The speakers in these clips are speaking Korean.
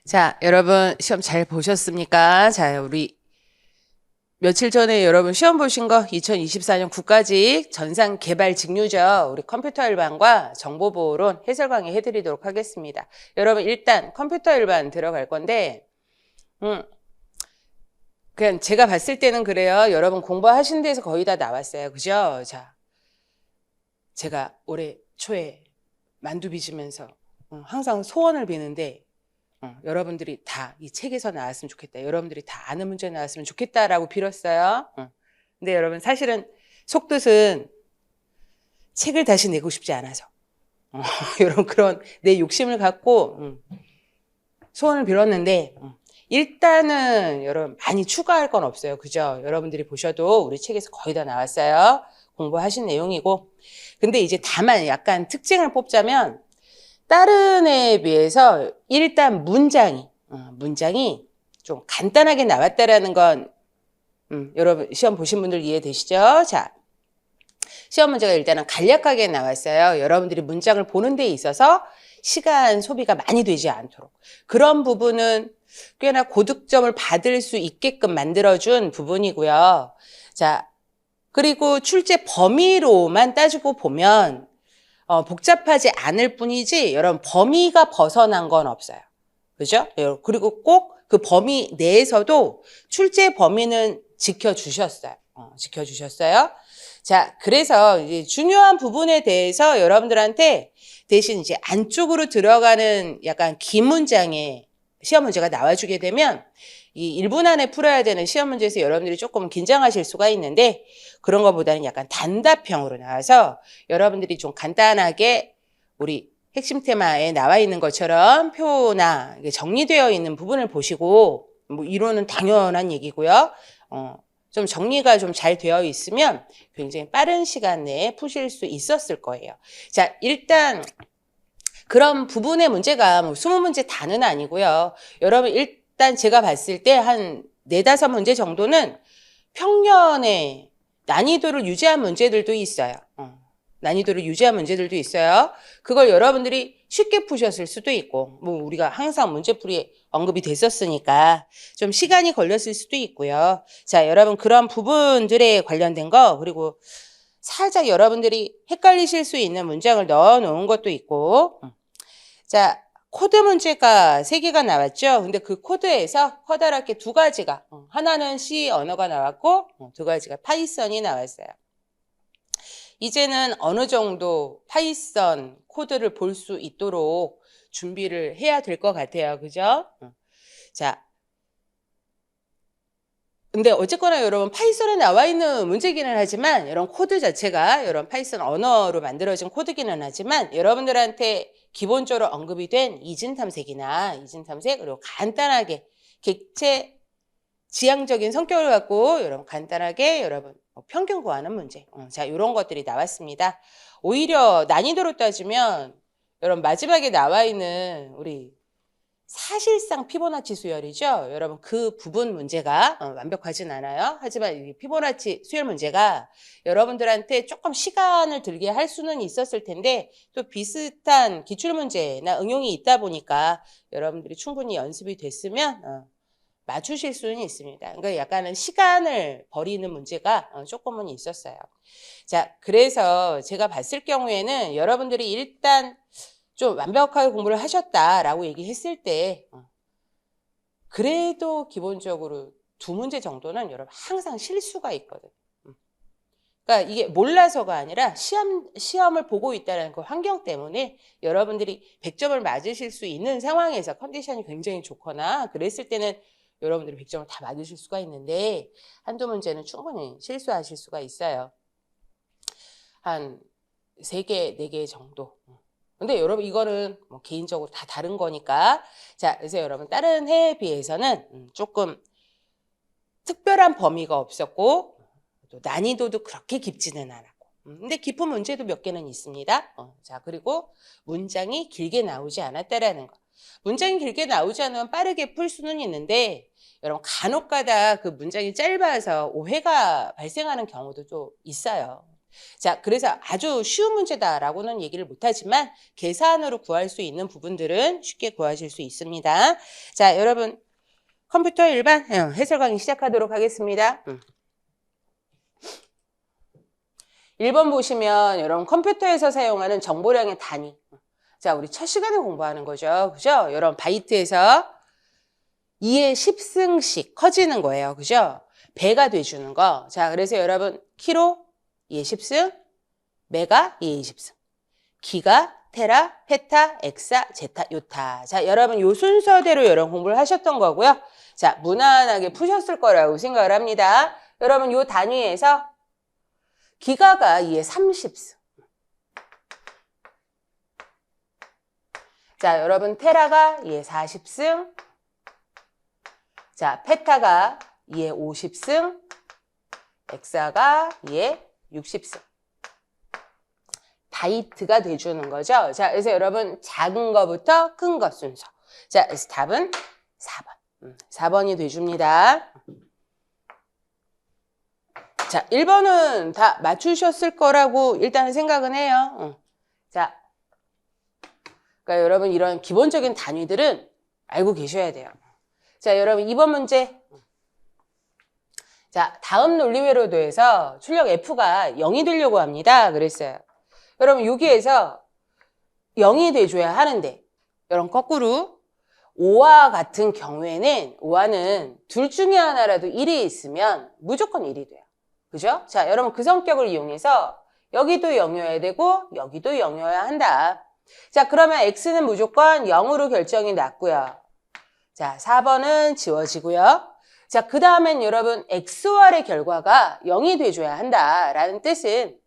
자, 여러분 시험 잘 보셨습니까? 자, 우리 며칠 전에 여러분 시험 보신 거 2024년 국가직 전산 개발 직무죠. 우리 컴퓨터 일반과 정보보호론 해설 강의 해드리도록 하겠습니다. 여러분 일단 컴퓨터 일반 들어갈 건데, 그냥 제가 봤을 때는 그래요. 여러분 공부하신 데서 거의 다 나왔어요. 그죠? 자, 제가 올해 초에 만두 빚으면서 항상 소원을 비는데, 여러분들이 다 이 책에서 나왔으면 좋겠다. 여러분들이 다 아는 문제 나왔으면 좋겠다라고 빌었어요. 근데 여러분 사실은 속뜻은 책을 다시 내고 싶지 않아서 이런 그런 내 욕심을 갖고 소원을 빌었는데 일단은 여러분 많이 추가할 건 없어요. 그죠? 여러분들이 보셔도 우리 책에서 거의 다 나왔어요. 공부하신 내용이고. 근데 이제 다만 약간 특징을 뽑자면 다른 애에 비해서 일단 문장이 좀 간단하게 나왔다라는 건 여러분 시험 보신 분들 이해되시죠? 자, 시험 문제가 일단은 간략하게 나왔어요. 여러분들이 문장을 보는 데 있어서 시간 소비가 많이 되지 않도록 그런 부분은 꽤나 고득점을 받을 수 있게끔 만들어준 부분이고요. 자, 그리고 출제 범위로만 따지고 보면 복잡하지 않을 뿐이지 여러분 범위가 벗어난 건 없어요. 그죠? 그리고 꼭 그 범위 내에서도 출제 범위는 지켜주셨어요. 지켜주셨어요. 자, 그래서 이제 중요한 부분에 대해서 여러분들한테 대신 이제 안쪽으로 들어가는 약간 긴 문장의 시험 문제가 나와주게 되면 이 1분 안에 풀어야 되는 시험 문제에서 여러분들이 조금 긴장하실 수가 있는데 그런 것보다는 약간 단답형으로 나와서 여러분들이 좀 간단하게 우리 핵심 테마에 나와 있는 것처럼 표나 정리되어 있는 부분을 보시고 뭐 이론은 당연한 얘기고요. 좀 정리가 좀 잘 되어 있으면 굉장히 빠른 시간 내에 푸실 수 있었을 거예요. 자, 일단 그런 부분의 문제가 뭐 20문제 다는 아니고요. 여러분 일단 제가 봤을 때 한 4, 5문제 정도는 평년의 난이도를 유지한 문제들도 있어요. 난이도를 유지한 문제들도 있어요. 그걸 여러분들이 쉽게 푸셨을 수도 있고, 뭐 우리가 항상 문제풀이에 언급이 됐었으니까 좀 시간이 걸렸을 수도 있고요. 자, 여러분 그런 부분들에 관련된 거, 그리고 살짝 여러분들이 헷갈리실 수 있는 문장을 넣어 놓은 것도 있고, 자, 코드 문제가 3개가 나왔죠. 근데 그 코드에서 커다랗게 2가지가, 하나는 C 언어가 나왔고, 2가지가 파이썬이 나왔어요. 이제는 어느 정도 파이썬 코드를 볼 수 있도록 준비를 해야 될 것 같아요. 그죠? 자. 근데 어쨌거나 여러분 파이썬에 나와 있는 문제기는 하지만 이런 코드 자체가 이런 파이썬 언어로 만들어진 코드기는 하지만 여러분들한테 기본적으로 언급이 된 이진 탐색이나 이진 탐색 그리고 간단하게 객체 지향적인 성격을 갖고 여러분 간단하게 여러분 평균 구하는 문제. 자, 이런 것들이 나왔습니다. 오히려 난이도로 따지면 여러분 마지막에 나와 있는 우리 사실상 피보나치 수열이죠. 여러분 그 부분 문제가 완벽하진 않아요. 하지만 이 피보나치 수열 문제가 여러분들한테 조금 시간을 들게 할 수는 있었을 텐데 또 비슷한 기출문제나 응용이 있다 보니까 여러분들이 충분히 연습이 됐으면 맞추실 수는 있습니다. 그러니까 약간은 시간을 버리는 문제가 조금은 있었어요. 자, 그래서 제가 봤을 경우에는 여러분들이 일단 좀 완벽하게 공부를 하셨다라고 얘기했을 때 그래도 기본적으로 2문제 정도는 여러분 항상 실수가 있거든요. 그러니까 이게 몰라서가 아니라 시험을 보고 있다는 그 환경 때문에 여러분들이 100점을 맞으실 수 있는 상황에서 컨디션이 굉장히 좋거나 그랬을 때는 여러분들이 100점을 다 맞으실 수가 있는데 한두 문제는 충분히 실수하실 수가 있어요. 한 3개, 4개 정도. 근데 여러분 이거는 뭐 개인적으로 다 다른 거니까 자, 그래서 여러분 다른 해에 비해서는 조금 특별한 범위가 없었고 또 난이도도 그렇게 깊지는 않았고 근데 깊은 문제도 몇 개는 있습니다. 자, 그리고 문장이 길게 나오지 않았다라는 거. 문장이 길게 나오지 않으면 빠르게 풀 수는 있는데 여러분 간혹가다 그 문장이 짧아서 오해가 발생하는 경우도 좀 있어요. 자, 그래서 아주 쉬운 문제다라고는 얘기를 못하지만 계산으로 구할 수 있는 부분들은 쉽게 구하실 수 있습니다. 자, 여러분 컴퓨터 일반 해설 강의 시작하도록 하겠습니다. 1번 보시면 여러분 컴퓨터에서 사용하는 정보량의 단위. 자, 우리 첫 시간에 공부하는 거죠. 그죠? 여러분 바이트에서 2의 10승씩 커지는 거예요. 그죠? 배가 돼주는 거. 자, 그래서 여러분 키로 2의 10승, 메가 2의 20승, 기가, 테라, 페타, 엑사, 제타, 요타. 자, 여러분 요 순서대로 여러분 공부를 하셨던 거고요. 자, 무난하게 푸셨을 거라고 생각을 합니다. 여러분 요 단위에서 기가가 2의 30승. 자, 여러분 테라가 2의 40승. 자, 페타가 2의 50승. 엑사가 2의 60승. 바이트가 돼주는 거죠. 자, 그래서 여러분 작은 거부터 큰 거 순서. 자, 그래서 답은 4번. 4번이 돼줍니다. 자, 1번은 다 맞추셨을 거라고 일단은 생각은 해요. 자, 그러니까 여러분 이런 기본적인 단위들은 알고 계셔야 돼요. 자, 여러분 2번 문제. 자, 다음 논리회로도에서 출력 F가 0이 되려고 합니다. 그랬어요. 여러분 여기에서 0이 돼줘야 하는데 여러분 거꾸로 5와 같은 경우에는 5와는 둘 중에 하나라도 1이 있으면 무조건 1이 돼요. 그죠? 자, 여러분 그 성격을 이용해서 여기도 0이어야 되고 여기도 0이어야 한다. 자, 그러면 X는 무조건 0으로 결정이 났고요. 자, 4번은 지워지고요. 자, 그 다음엔 여러분 XR의 결과가 0이 돼줘야 한다라는 뜻은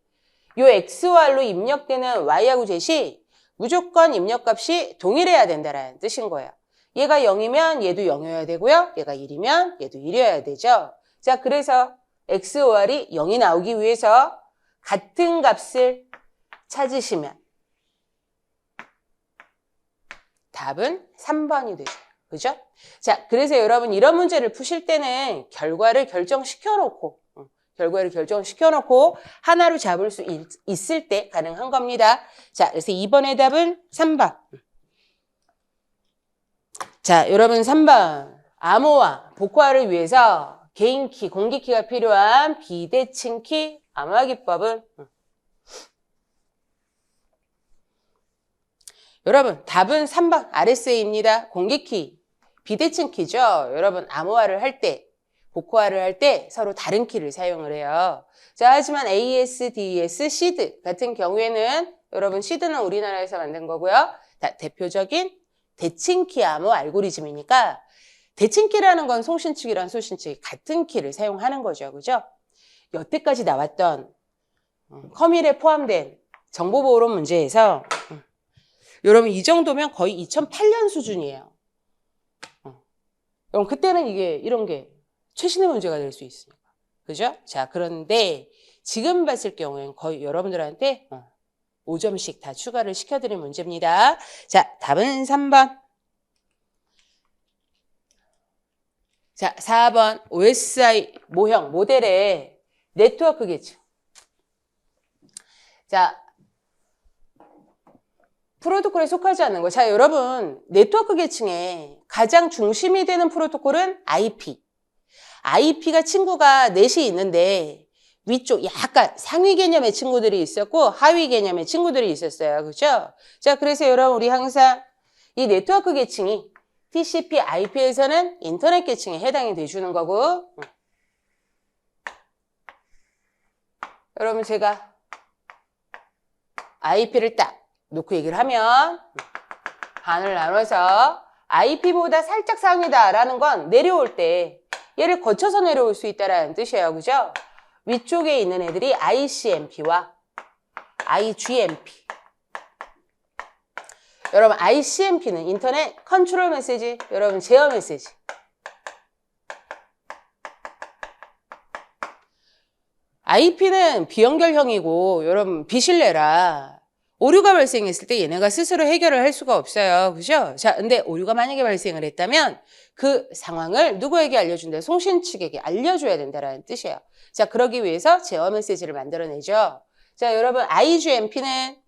요 XR로 입력되는 Y하고 Z이 무조건 입력값이 동일해야 된다라는 뜻인 거예요. 얘가 0이면 얘도 0이어야 되고요. 얘가 1이면 얘도 1이어야 되죠. 자, 그래서 XOR이 0이 나오기 위해서 같은 값을 찾으시면 답은 3번이 되죠. 그죠? 자, 그래서 여러분 이런 문제를 푸실 때는 결과를 결정시켜 놓고 하나로 잡을 수 있을 때 가능한 겁니다. 자, 그래서 2번의 답은 3번. 자, 여러분 3번. 암호화, 복화를 위해서 개인키, 공개키가 필요한 비대칭키 암호화 기법은 여러분 답은 3번 RSA입니다. 공개키, 비대칭키죠. 여러분 암호화를 할 때, 복화를 할 때 서로 다른 키를 사용을 해요. 자, 하지만 AES, DES, SID 같은 경우에는 여러분 SID는 우리나라에서 만든 거고요. 대표적인 대칭키 암호 알고리즘이니까 대칭키라는 건 송신축이랑 소신축이 같은 키를 사용하는 거죠. 그죠? 여태까지 나왔던 커밀에 포함된 정보보호론 문제에서 여러분 이 정도면 거의 2008년 수준이에요. 그럼 그때는 이런 게 최신의 문제가 될 수 있으니까. 그죠? 자, 그런데 지금 봤을 경우에는 거의 여러분들한테 5점씩 다 추가를 시켜드린 문제입니다. 자, 답은 3번. 자, 4번 OSI 모형, 모델의 네트워크 계층. 자, 프로토콜에 속하지 않는 거. 자, 여러분 네트워크 계층에 가장 중심이 되는 프로토콜은 IP. IP가 친구가 넷이 있는데 위쪽 약간 상위 개념의 친구들이 있었고 하위 개념의 친구들이 있었어요. 그죠? 자, 그래서 여러분 우리 항상 이 네트워크 계층이 TCP, IP에서는 인터넷 계층에 해당이 돼주는 거고 여러분 제가 IP를 딱 놓고 얘기를 하면 반을 나눠서 IP보다 살짝 상위다라는 건 내려올 때 얘를 거쳐서 내려올 수 있다라는 뜻이에요. 그죠? 위쪽에 있는 애들이 ICMP와 IGMP. 여러분 ICMP는 인터넷 컨트롤 메시지, 여러분 제어 메시지. IP는 비연결형이고 여러분 비신뢰라 오류가 발생했을 때 얘네가 스스로 해결을 할 수가 없어요. 그죠? 자, 근데 오류가 만약에 발생을 했다면 그 상황을 누구에게 알려준다? 송신 측에게 알려줘야 된다는 뜻이에요. 자, 그러기 위해서 제어 메시지를 만들어내죠. 자, 여러분 IGMP는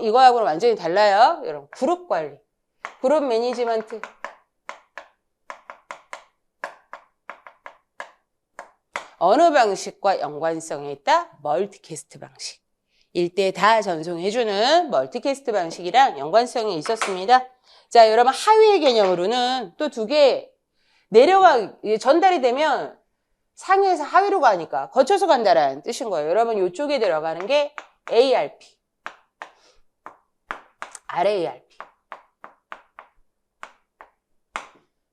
이거하고는 완전히 달라요. 여러분 그룹 관리, 그룹 매니지먼트. 어느 방식과 연관성에 있다? 멀티캐스트 방식. 일대 다 전송해주는 멀티캐스트 방식이랑 연관성이 있었습니다. 자, 여러분 하위의 개념으로는 또 두 개 전달이 되면 상위에서 하위로 가니까 거쳐서 간다라는 뜻인 거예요. 여러분 이쪽에 들어가는 게 ARP, RARP.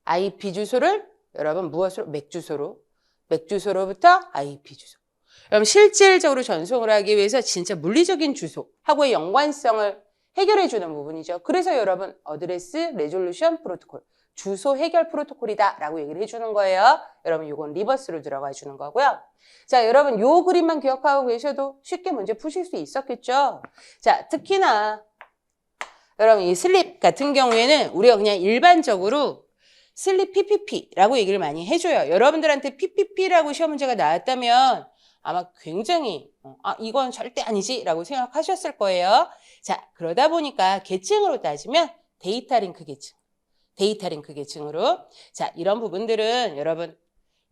IP 주소를 여러분 무엇으로? 맥 주소로. 맥 주소로부터 IP 주소. 여러분 실질적으로 전송을 하기 위해서 진짜 물리적인 주소하고의 연관성을 해결해 주는 부분이죠. 그래서 여러분 어드레스 레졸루션 프로토콜, 주소 해결 프로토콜이다 라고 얘기를 해주는 거예요. 여러분 이건 리버스로 들어가 주는 거고요. 자, 여러분 요 그림만 기억하고 계셔도 쉽게 문제 푸실 수 있었겠죠. 자, 특히나 여러분 이 슬립 같은 경우에는 우리가 그냥 일반적으로 슬립 PPP라고 얘기를 많이 해줘요. 여러분들한테 PPP라고 시험 문제가 나왔다면 아마 굉장히 이건 절대 아니지 라고 생각하셨을 거예요. 자, 그러다 보니까 계층으로 따지면 데이터 링크 계층, 데이터 링크 계층으로. 자, 이런 부분들은 여러분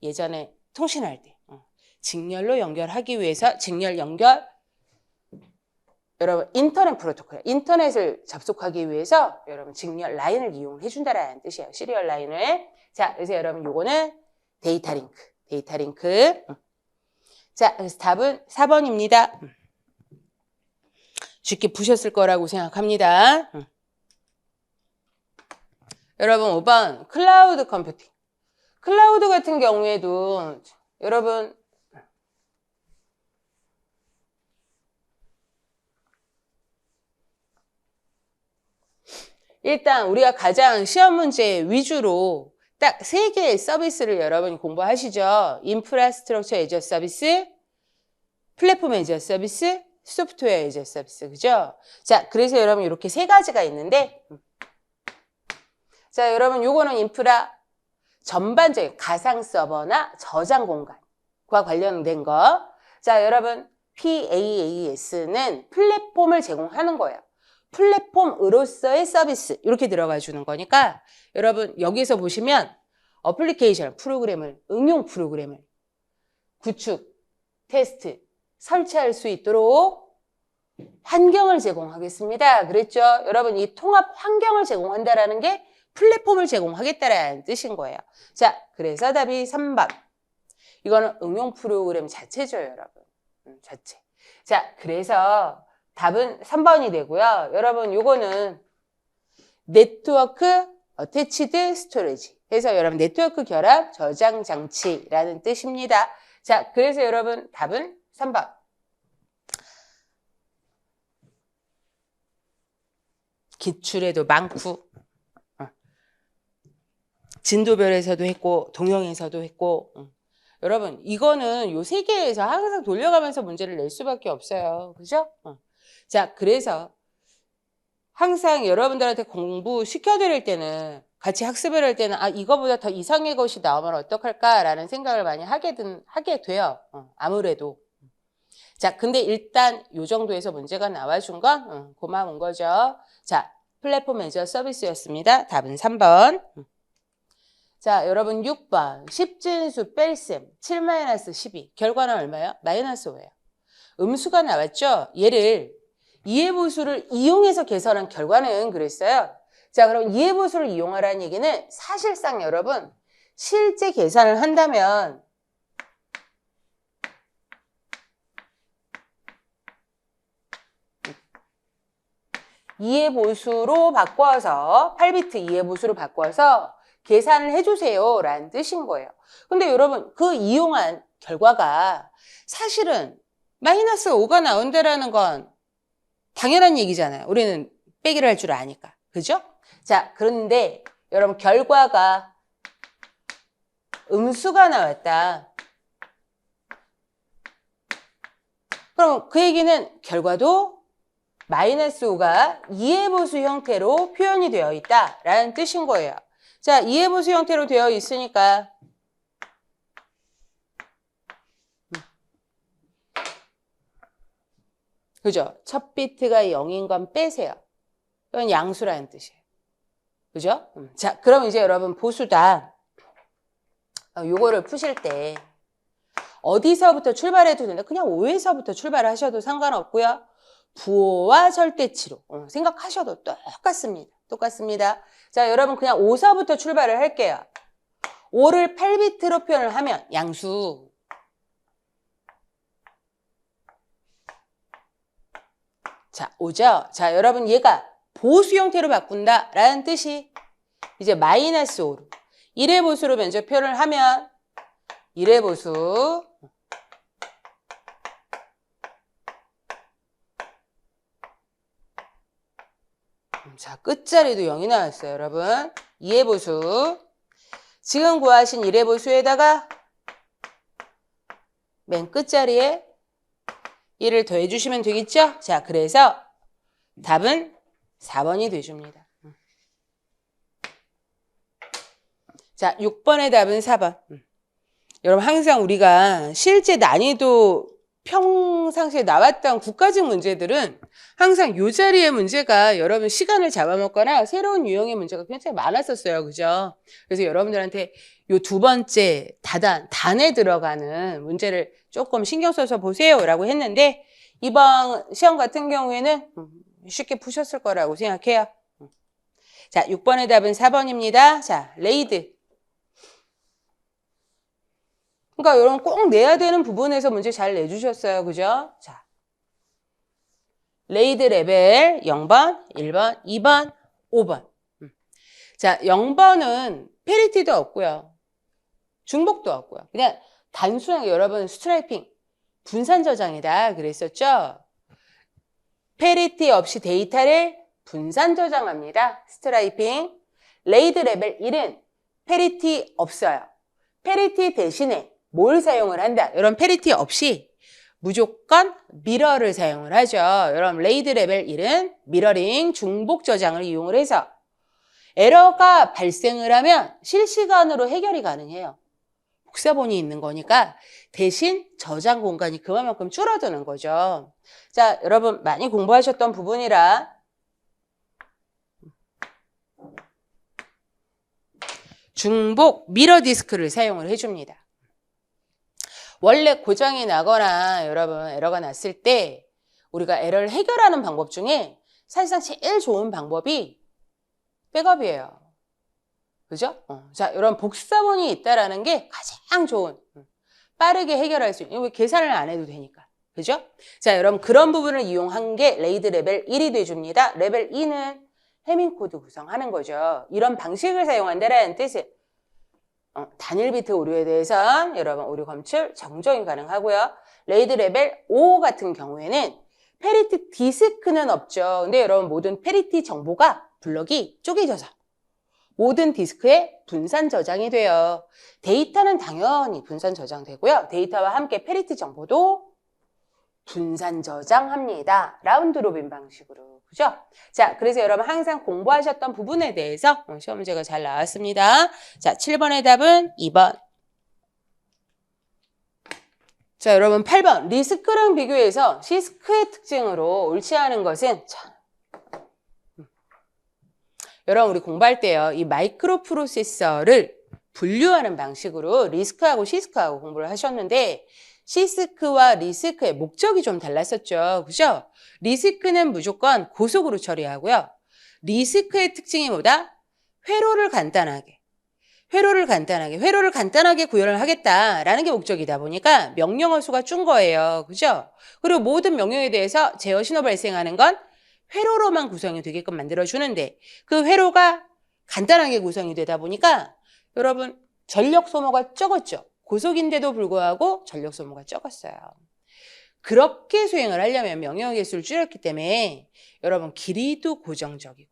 예전에 통신할 때 직렬로 연결하기 위해서 직렬 연결, 여러분 인터넷 프로토콜, 인터넷을 접속하기 위해서 여러분 직렬 라인을 이용해 준다라는 뜻이에요. 시리얼 라인을. 자, 그래서 여러분 요거는 데이터 링크, 데이터 링크. 자, 그래서 답은 4번입니다. 쉽게 푸셨을 거라고 생각합니다. 여러분 5번 클라우드 컴퓨팅. 클라우드 같은 경우에도 여러분 일단 우리가 가장 시험 문제 위주로 딱 3개의 서비스를 여러분이 공부하시죠. 인프라스트럭처 애저 서비스, 플랫폼 애저 서비스, 소프트웨어 애저 서비스. 그죠? 자, 그래서 여러분 이렇게 3가지가 있는데 자, 여러분 요거는 인프라 전반적인 가상 서버나 저장 공간과 관련된 거. 자, 여러분 PaaS는 플랫폼을 제공하는 거예요. 플랫폼으로서의 서비스 이렇게 들어가 주는 거니까 여러분 여기서 보시면 어플리케이션 프로그램을, 응용 프로그램을 구축, 테스트, 설치할 수 있도록 환경을 제공하겠습니다. 그랬죠? 여러분 이 통합 환경을 제공한다라는 게 플랫폼을 제공하겠다라는 뜻인 거예요. 자, 그래서 답이 3번. 이거는 응용 프로그램 자체죠, 여러분. 자체. 자, 그래서 답은 3번이 되고요. 여러분 요거는 네트워크 어태치드 스토리지 해서 여러분 네트워크 결합 저장 장치라는 뜻입니다. 자, 그래서 여러분 답은 3번. 기출에도 많고 진도별에서도 했고 동영에서도 했고 여러분 이거는 요 3개에서 항상 돌려가면서 문제를 낼 수밖에 없어요. 그죠? 자, 그래서 항상 여러분들한테 공부 시켜드릴 때는 같이 학습을 할 때는 이거보다 더 이상의 것이 나오면 어떡할까라는 생각을 많이 하게 돼요. 아무래도. 자, 근데 일단 요 정도에서 문제가 나와준 건 고마운 거죠. 자, 플랫폼 애저 서비스였습니다. 답은 3번. 자, 여러분 6번. 10진수 뺄셈 7-12. 결과는 얼마예요? -5예요. 음수가 나왔죠? 얘를 이해보수를 이용해서 계산한 결과는 그랬어요. 자, 그럼 이해보수를 이용하라는 얘기는 사실상 여러분 실제 계산을 한다면 이해보수로 바꿔서 8비트 이해보수로 바꿔서 계산을 해주세요 라는 뜻인 거예요. 근데 여러분 그 이용한 결과가 사실은 -5가 나온다라는 건 당연한 얘기잖아요. 우리는 빼기를 할 줄 아니까. 그죠? 자, 그런데 여러분 결과가 음수가 나왔다. 그럼 그 얘기는 결과도 -5가 이해보수 형태로 표현이 되어 있다라는 뜻인 거예요. 자, 이해보수 형태로 되어 있으니까 그죠? 첫 비트가 0인 건 빼세요. 이건 양수라는 뜻이에요. 그죠? 자, 그럼 이제 여러분 보수다. 요거를 푸실 때 어디서부터 출발해도 된다. 그냥 5에서부터 출발하셔도 상관없고요. 부호와 절대치로 생각하셔도 똑같습니다. 똑같습니다. 자, 여러분 그냥 5서부터 출발을 할게요. 5를 8비트로 표현을 하면 양수. 자, 5죠? 자, 여러분 얘가 보수 형태로 바꾼다라는 뜻이 이제 마이너스 5로 1의 보수로 면적 표현을 하면 1의 보수 자, 끝자리도 0이 나왔어요, 여러분. 2의 보수. 지금 구하신 1의 보수에다가 맨 끝자리에 1을 더해주시면 되겠죠? 자, 그래서 답은 4번이 돼줍니다. 자, 6번의 답은 4번. 여러분, 항상 우리가 실제 난이도 평상시에 나왔던 국가직 문제들은 항상 이 자리의 문제가 여러분 시간을 잡아먹거나 새로운 유형의 문제가 굉장히 많았었어요. 그죠? 그래서 여러분들한테 이 두 번째 단에 들어가는 문제를 조금 신경 써서 보세요 라고 했는데 이번 시험 같은 경우에는 쉽게 푸셨을 거라고 생각해요. 자, 6번의 답은 4번입니다. 자, 레이드. 그러니까 여러분 꼭 내야 되는 부분에서 문제 잘 내주셨어요. 그죠? 자, 레이드 레벨 0번, 1번, 2번, 5번. 자, 0번은 페리티도 없고요. 중복도 없고요. 그냥 단순하게 여러분 스트라이핑, 분산 저장이다 그랬었죠? 페리티 없이 데이터를 분산 저장합니다. 스트라이핑. 레이드 레벨 1은 페리티 없어요. 페리티 대신에 뭘 사용을 한다? 이런 페리티 없이 무조건 미러를 사용을 하죠. 여러분 레이드 레벨 1은 미러링 중복 저장을 이용을 해서 에러가 발생을 하면 실시간으로 해결이 가능해요. 복사본이 있는 거니까 대신 저장 공간이 그만큼 줄어드는 거죠. 자, 여러분 많이 공부하셨던 부분이라 중복 미러 디스크를 사용을 해줍니다. 원래 고장이 나거나 여러분 에러가 났을 때 우리가 에러를 해결하는 방법 중에 사실상 제일 좋은 방법이 백업이에요. 그죠? 자, 여러분 복사본이 있다라는 게 가장 좋은 빠르게 해결할 수 있는 계산을 안 해도 되니까. 그죠? 자, 여러분 그런 부분을 이용한 게 레이드 레벨 1이 돼줍니다. 레벨 2는 해밍 코드 구성하는 거죠. 이런 방식을 사용한다라는 뜻이에요. 단일 비트 오류에 대해선 여러분 오류 검출 정정이 가능하고요. 레이드 레벨 5 같은 경우에는 페리티 디스크는 없죠. 근데 여러분 모든 페리티 정보가 블럭이 쪼개져서 모든 디스크에 분산 저장이 돼요. 데이터는 당연히 분산 저장되고요. 데이터와 함께 페리티 정보도 분산 저장합니다. 라운드 로빈 방식으로. 그죠? 자, 그래서 여러분 항상 공부하셨던 부분에 대해서 시험 문제가 잘 나왔습니다. 자, 7번의 답은 2번. 자, 여러분 8번. 리스크랑 비교해서 시스크의 특징으로 옳지 않은 것은 자, 여러분 우리 공부할 때요. 이 마이크로 프로세서를 분류하는 방식으로 리스크하고 시스크하고 공부를 하셨는데 시스크와 리스크의 목적이 좀 달랐었죠. 그죠? 리스크는 무조건 고속으로 처리하고요. 리스크의 특징이 뭐다? 회로를 간단하게 구현을 하겠다라는 게 목적이다 보니까 명령어 수가 준 거예요. 그죠? 그리고 모든 명령에 대해서 제어 신호 발생하는 건 회로로만 구성이 되게끔 만들어주는데 그 회로가 간단하게 구성이 되다 보니까 여러분 전력 소모가 적었죠. 고속인데도 불구하고 전력 소모가 적었어요. 그렇게 수행을 하려면 명령어 개수를 줄였기 때문에 여러분 길이도 고정적이고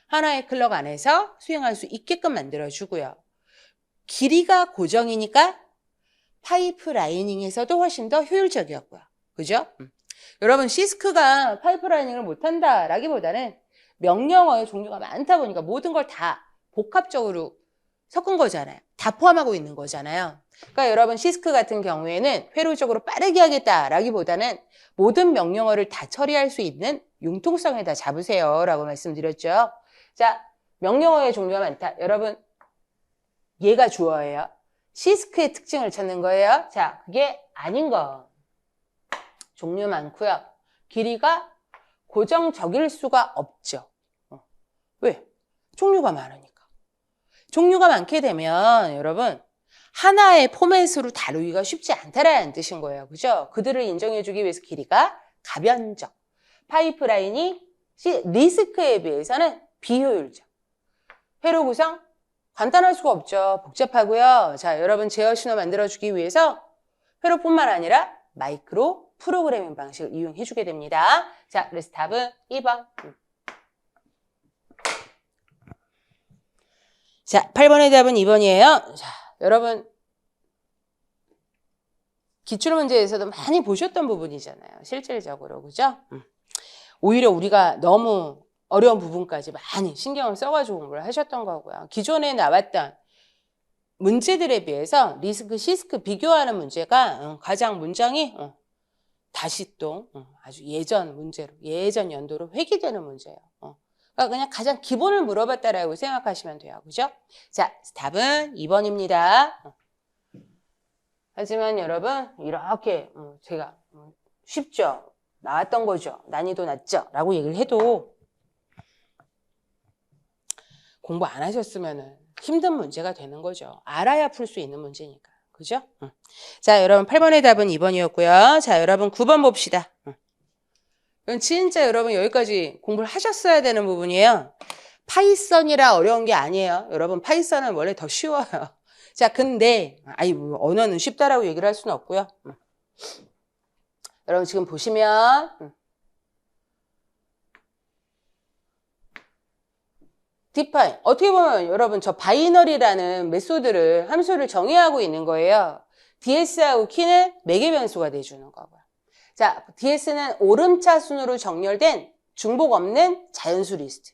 하나의 클럭 안에서 수행할 수 있게끔 만들어주고요. 길이가 고정이니까 파이프라이닝에서도 훨씬 더 효율적이었고요. 그죠? 여러분 시스크가 파이프라이닝을 못한다라기보다는 명령어의 종류가 많다 보니까 모든 걸 다 복합적으로 섞은 거잖아요. 다 포함하고 있는 거잖아요. 그러니까 여러분 시스크 같은 경우에는 회로적으로 빠르게 하겠다라기보다는 모든 명령어를 다 처리할 수 있는 융통성에다 잡으세요 라고 말씀드렸죠. 자, 명령어의 종류가 많다. 여러분 얘가 주어예요. 시스크의 특징을 찾는 거예요. 자, 그게 아닌 거. 종류 많고요. 길이가 고정적일 수가 없죠. 왜? 종류가 많으니까. 종류가 많게 되면 여러분 하나의 포맷으로 다루기가 쉽지 않다라는 뜻인 거예요. 그죠? 그들을 인정해주기 위해서 길이가 가변적. 파이프라인이 리스크에 비해서는 비효율적. 회로 구성 간단할 수가 없죠. 복잡하고요. 자, 여러분 제어 신호 만들어주기 위해서 회로뿐만 아니라 마이크로 프로그래밍 방식을 이용해주게 됩니다. 자, 그래서 답은 2번. 자, 8번의 답은 2번이에요. 자, 여러분 기출문제에서도 많이 보셨던 부분이잖아요. 실질적으로, 그죠? 오히려 우리가 너무 어려운 부분까지 많이 신경을 써가지고 공부를 하셨던 거고요. 기존에 나왔던 문제들에 비해서 리스크, 시스크 비교하는 문제가 가장 문장이 다시 또 아주 예전 문제로, 예전 연도로 회귀되는 문제예요. 그러니까 그냥 가장 기본을 물어봤다라고 생각하시면 돼요. 그죠? 자, 답은 2번입니다. 하지만 여러분 이렇게 제가 쉽죠? 나왔던 거죠? 난이도 낮죠? 라고 얘기를 해도 공부 안 하셨으면 힘든 문제가 되는 거죠. 알아야 풀 수 있는 문제니까. 그죠? 자, 여러분 8번의 답은 2번이었고요. 자, 여러분 9번 봅시다. 이건 진짜 여러분 여기까지 공부를 하셨어야 되는 부분이에요. 파이썬이라 어려운 게 아니에요. 여러분 파이썬은 원래 더 쉬워요. 자, 근데 뭐 언어는 쉽다라고 얘기를 할 수는 없고요. 여러분 지금 보시면 define 어떻게 보면 여러분 저 바이너리라는 메소드를 함수를 정의하고 있는 거예요. ds하고 키는 매개 변수가 돼주는 거고요. 자, ds는 오름차 순으로 정렬된 중복 없는 자연수 리스트.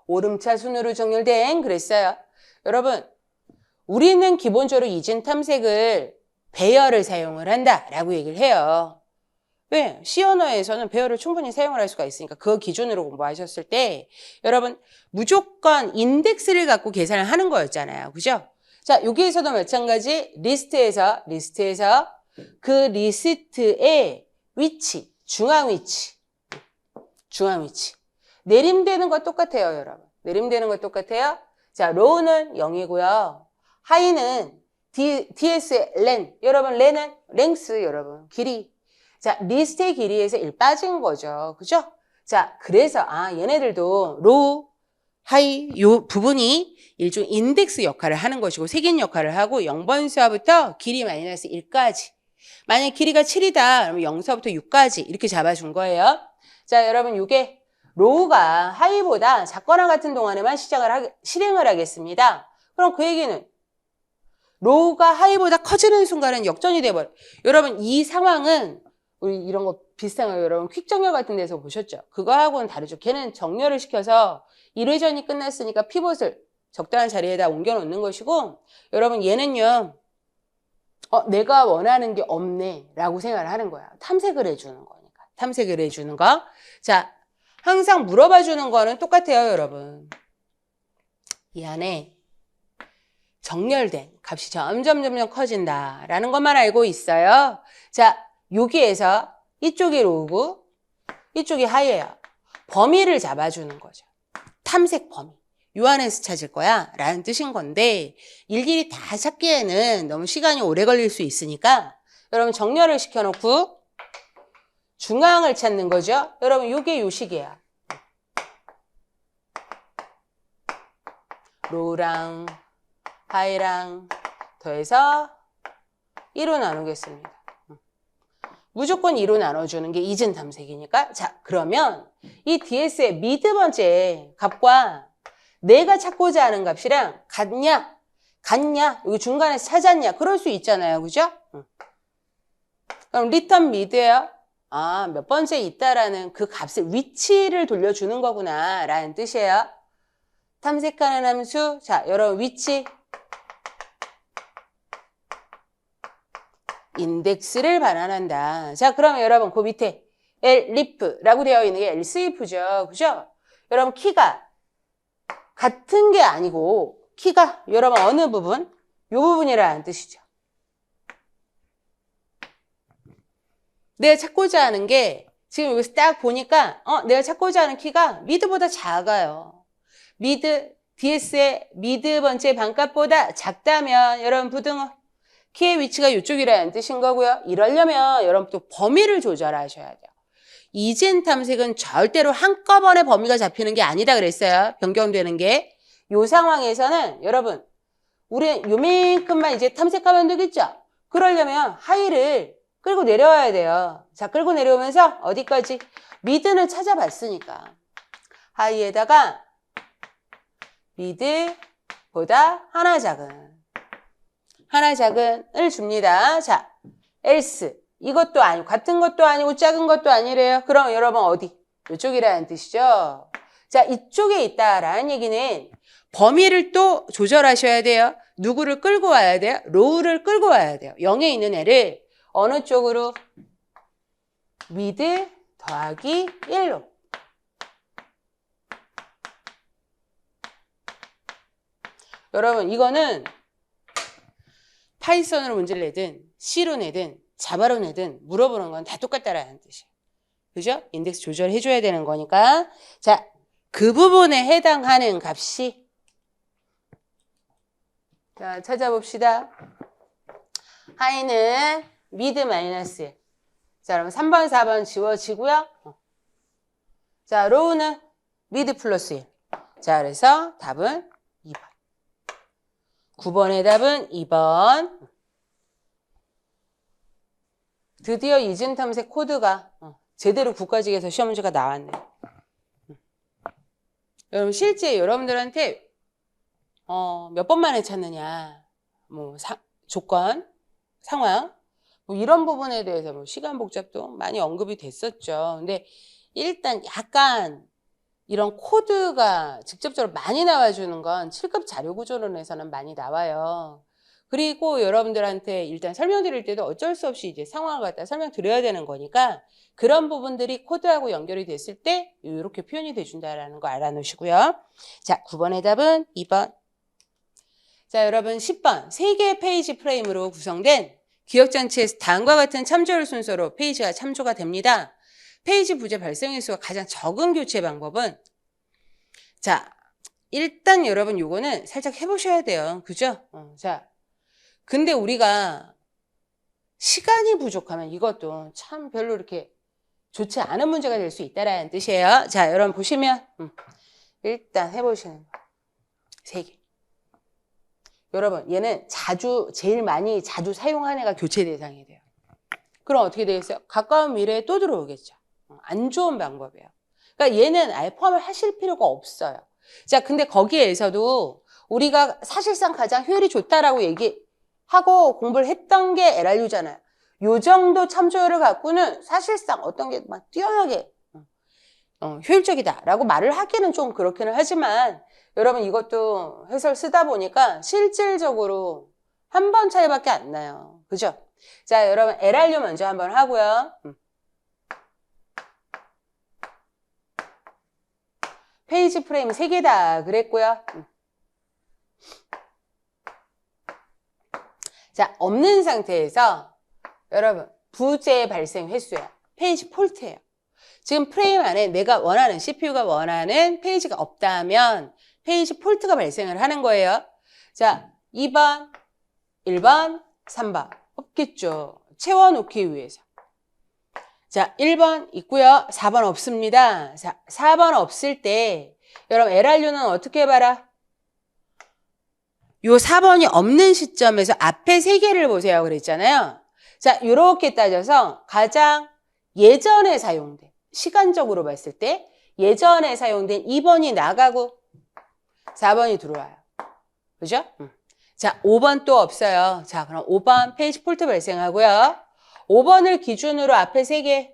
오름차 순으로 정렬된 그랬어요. 여러분 우리는 기본적으로 이진 탐색을 배열을 사용을 한다라고 얘기를 해요. 왜? C 언어에서는 배열을 충분히 사용을 할 수가 있으니까 그 기준으로 공부하셨을 때 여러분 무조건 인덱스를 갖고 계산을 하는 거였잖아요. 그죠? 자, 여기에서도 마찬가지 리스트에서 그 리스트의 위치, 중앙 위치 내림되는 거 똑같아요, 여러분. 내림되는 거 똑같아요. 자, 로우는 0이고요. 하이는 DS의 len. 여러분, len은 랭스, 여러분. 길이. 자, 리스트의 길이에서 1 빠진 거죠. 그죠? 자, 그래서, 얘네들도 로우, 하이, 요 부분이 일종 인덱스 역할을 하는 것이고, 색인 역할을 하고, 0번수부터 길이 마이너스 1까지. 만약 길이가 7이다. 그러면 0서부터 6까지 이렇게 잡아준 거예요. 자, 여러분, 이게 로우가 하이보다 작거나 같은 동안에만 실행을 하겠습니다. 그럼 그 얘기는 로우가 하이보다 커지는 순간은 역전이 돼버려. 여러분 이 상황은 우리 이런 거 비슷한 거 여러분 퀵 정렬 같은 데서 보셨죠? 그거하고는 다르죠. 걔는 정렬을 시켜서 1회전이 끝났으니까 피봇을 적당한 자리에다 옮겨 놓는 것이고 여러분 얘는요. 내가 원하는 게 없네 라고 생각을 하는 거야. 탐색을 해주는 거니까. 탐색을 해주는 거. 자, 항상 물어봐 주는 거는 똑같아요, 여러분. 이 안에 정렬된 값이 점점 커진다라는 것만 알고 있어요. 자, 여기에서 이쪽이 로우고 이쪽이 하이예요. 범위를 잡아주는 거죠. 탐색 범위. 요 안에서 찾을 거야 라는 뜻인 건데 일일이 다 찾기에는 너무 시간이 오래 걸릴 수 있으니까 여러분 정렬을 시켜놓고 중앙을 찾는 거죠. 여러분 요게 요식이에요. 로우랑 하이랑 더해서 2로 나누겠습니다. 무조건 2로 나눠주는 게 이진 탐색이니까 자 그러면 이 DS의 미드 번째 값과 내가 찾고자 하는 값이랑 같냐 여기 중간에서 찾았냐 그럴 수 있잖아요. 그죠? 그럼 리턴 미드예요. 몇 번째 있다라는 그 값의 위치를 돌려주는 거구나 라는 뜻이에요. 탐색하는 함수 자 여러분 위치 인덱스를 반환한다. 자, 그러면 여러분 그 밑에 LLIF라고 되어 있는 게 LSWIF죠. 그죠? 여러분 키가 같은 게 아니고 키가 여러분 어느 부분? 이 부분이라는 뜻이죠. 내가 찾고자 하는 게 지금 여기서 딱 보니까 내가 찾고자 하는 키가 미드보다 작아요. 미드, DS의 미드 번째 반값보다 작다면 여러분 부등호 키의 위치가 이쪽이라는 뜻인 거고요. 이러려면 여러분 또 범위를 조절하셔야 돼요. 이젠 탐색은 절대로 한꺼번에 범위가 잡히는 게 아니다 그랬어요. 변경되는 게. 이 상황에서는 여러분 우리 요만큼만 이제 탐색하면 되겠죠? 그러려면 하이를 끌고 내려와야 돼요. 자, 끌고 내려오면서 어디까지? 미드는 찾아봤으니까. 하이에다가 미드보다 하나 작은을 줍니다. 자, else. 이것도 아니고, 같은 것도 아니고, 작은 것도 아니래요. 그럼 여러분 어디? 이쪽이라는 뜻이죠. 자, 이쪽에 있다라는 얘기는 범위를 또 조절하셔야 돼요. 누구를 끌고 와야 돼요? 로우를 끌고 와야 돼요. 0에 있는 애를 어느 쪽으로? 미드 더하기 1로. 여러분 이거는 파이썬으로 문제를 내든 C로 내든 자바로 내든 물어보는 건 다 똑같다라는 뜻이에요. 그죠? 인덱스 조절해줘야 되는 거니까. 자, 그 부분에 해당하는 값이 자, 찾아봅시다. 하이는 미드 마이너스 1. 자, 그럼 3번, 4번 지워지고요. 자, 로우는 미드 플러스 1. 자, 그래서 답은 2번. 9번의 답은 2번. 드디어 이진 탐색 코드가 제대로 국가직에서 시험 문제가 나왔네. 여러분 실제 여러분들한테 몇 번 만에 찾느냐, 뭐 조건, 상황, 뭐 이런 부분에 대해서 뭐 시간 복잡도 많이 언급이 됐었죠. 근데 일단 약간 이런 코드가 직접적으로 많이 나와주는 건 7급 자료구조론에서는 많이 나와요. 그리고 여러분들한테 일단 설명드릴 때도 어쩔 수 없이 이제 상황을 갖다 설명드려야 되는 거니까 그런 부분들이 코드하고 연결이 됐을 때 이렇게 표현이 돼준다는 거 알아놓으시고요. 자, 9번의 답은 2번. 자, 여러분 10번. 3개의 페이지 프레임으로 구성된 기억장치에서 다음과 같은 참조율 순서로 페이지가 참조가 됩니다. 페이지 부재 발생 횟수가 가장 적은 교체 방법은 자, 일단 여러분 요거는 살짝 해보셔야 돼요. 그죠? 자, 근데 우리가 시간이 부족하면 이것도 참 별로 이렇게 좋지 않은 문제가 될 수 있다라는 뜻이에요. 자, 여러분 보시면 일단 해보시는 거. 3개. 여러분 얘는 제일 많이 자주 사용한 애가 교체 대상이 돼요. 그럼 어떻게 되겠어요? 가까운 미래에 또 들어오겠죠. 안 좋은 방법이에요. 그러니까 얘는 아예 포함을 하실 필요가 없어요. 자, 근데 거기에서도 우리가 사실상 가장 효율이 좋다라고 얘기하고 공부를 했던 게 LRU잖아요. 요 정도 참조율을 갖고는 사실상 어떤 게 막 뛰어나게 효율적이다라고 말을 하기는 좀 그렇기는 하지만 여러분 이것도 해설 쓰다 보니까 실질적으로 한 번 차이밖에 안 나요. 그죠? 자, 여러분 LRU 먼저 한번 하고요. 페이지 프레임 3개다 그랬고요. 자, 없는 상태에서 여러분 부재 발생 횟수예요. 페이지 폴트예요. 지금 프레임 안에 내가 원하는 CPU가 원하는 페이지가 없다면 페이지 폴트가 발생을 하는 거예요. 자, 2번, 1번, 3번 없겠죠. 채워놓기 위해서. 자, 1번 있고요. 4번 없습니다. 자, 4번 없을 때 여러분 LRU는 어떻게 봐라? 요 4번이 없는 시점에서 앞에 3개를 보세요. 그랬잖아요. 자, 요렇게 따져서 가장 예전에 사용된 시간적으로 봤을 때 예전에 사용된 2번이 나가고 4번이 들어와요. 그죠? 자, 5번 또 없어요. 자, 그럼 5번 페이지 폴트 발생하고요. 5번을 기준으로 앞에 3개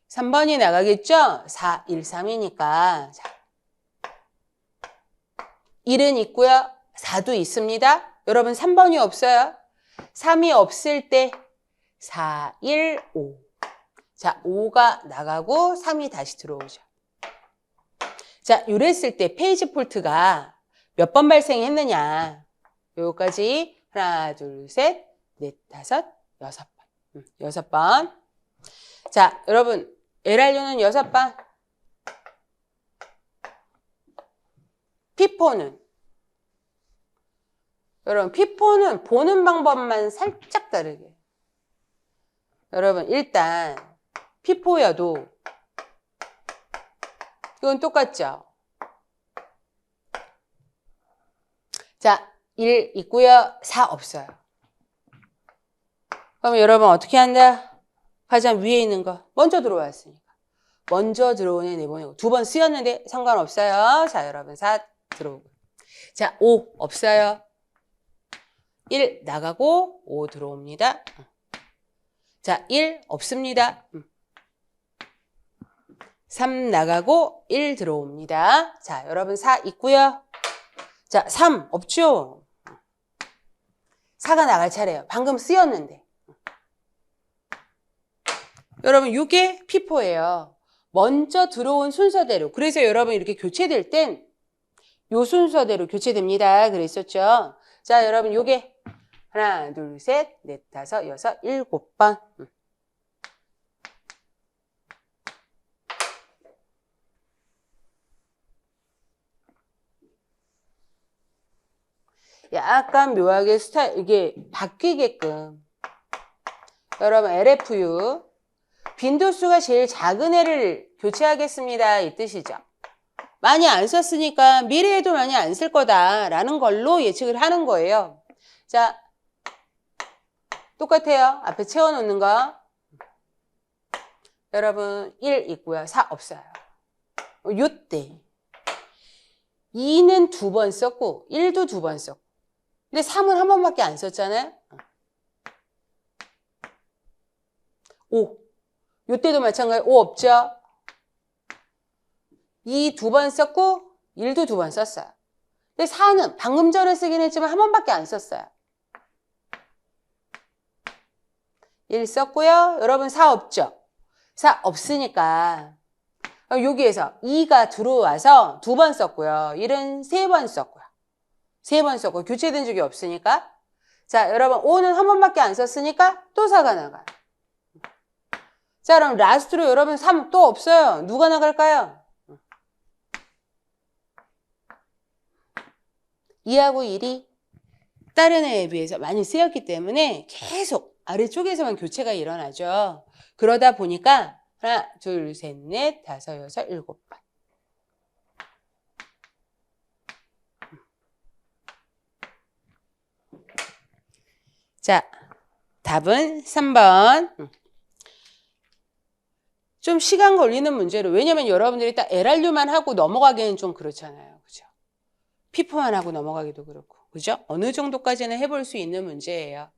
3번이 나가겠죠? 4, 1, 3이니까 자, 1은 있고요. 4도 있습니다. 여러분 3번이 없어요. 3이 없을 때 4, 1, 5. 자, 5가 나가고 3이 다시 들어오죠. 자, 이랬을 때 페이지 폴트가 몇 번 발생했느냐. 요거까지 하나, 둘, 셋, 넷, 다섯, 여섯 번. 6번. 자, 여러분 LRU는 6번. P4는 여러분 P4는 보는 방법만 살짝 다르게. 여러분 일단 P4여도 이건 똑같죠? 자, 1 있고요. 4 없어요. 그럼 여러분 어떻게 한다? 가장 위에 있는 거 먼저 들어왔으니까. 먼저 들어온 애 내보내고 2번 쓰였는데 상관없어요. 자, 여러분 4 들어오고. 자, 5 없어요. 1 나가고 5 들어옵니다. 자, 1 없습니다. 3 나가고 1 들어옵니다. 자, 여러분 4 있고요. 자, 3 없죠? 4가 나갈 차례예요. 방금 쓰였는데. 여러분 이게 P4예요. 먼저 들어온 순서대로. 그래서 여러분 이렇게 교체될 땐 요 순서대로 교체됩니다. 그랬었죠. 자, 여러분 요게 하나, 둘, 셋, 넷, 다섯, 여섯, 7번. 약간 묘하게 스타일, 이게 바뀌게끔. 여러분, LFU. 빈도수가 제일 작은 애를 교체하겠습니다. 이 뜻이죠. 많이 안 썼으니까 미래에도 많이 안 쓸 거다라는 걸로 예측을 하는 거예요. 자, 똑같아요. 앞에 채워놓는 거. 여러분, 1 있고요. 4 없어요. 요때 2는 2번 썼고 1도 2번 썼고 근데 3은 한 번밖에 안 썼잖아요. 5. 요때도 마찬가지 5 없죠. 2 2번 썼고 1도 2번 썼어요. 근데 4는 방금 전에 쓰긴 했지만 한 번밖에 안 썼어요. 1 썼고요. 여러분 4 없죠. 4 없으니까 여기에서 2가 들어와서 2번 썼고요. 1은 3번 썼고요. 3번 썼고 교체된 적이 없으니까. 자, 여러분 5는 한 번밖에 안 썼으니까 또 4가 나가요. 자, 그럼 라스트로 여러분 3 또 없어요. 누가 나갈까요? 2하고 1이 다른 애에 비해서 많이 쓰였기 때문에 계속 아래쪽에서만 교체가 일어나죠. 그러다 보니까 하나, 둘, 셋, 넷, 다섯, 여섯, 7번. 자, 답은 3번. 좀 시간 걸리는 문제로. 왜냐면 여러분들이 딱 LRU만 하고 넘어가기에는 좀 그렇잖아요. 그죠? P4만 하고 넘어가기도 그렇고. 그죠? 어느 정도까지는 해볼 수 있는 문제예요.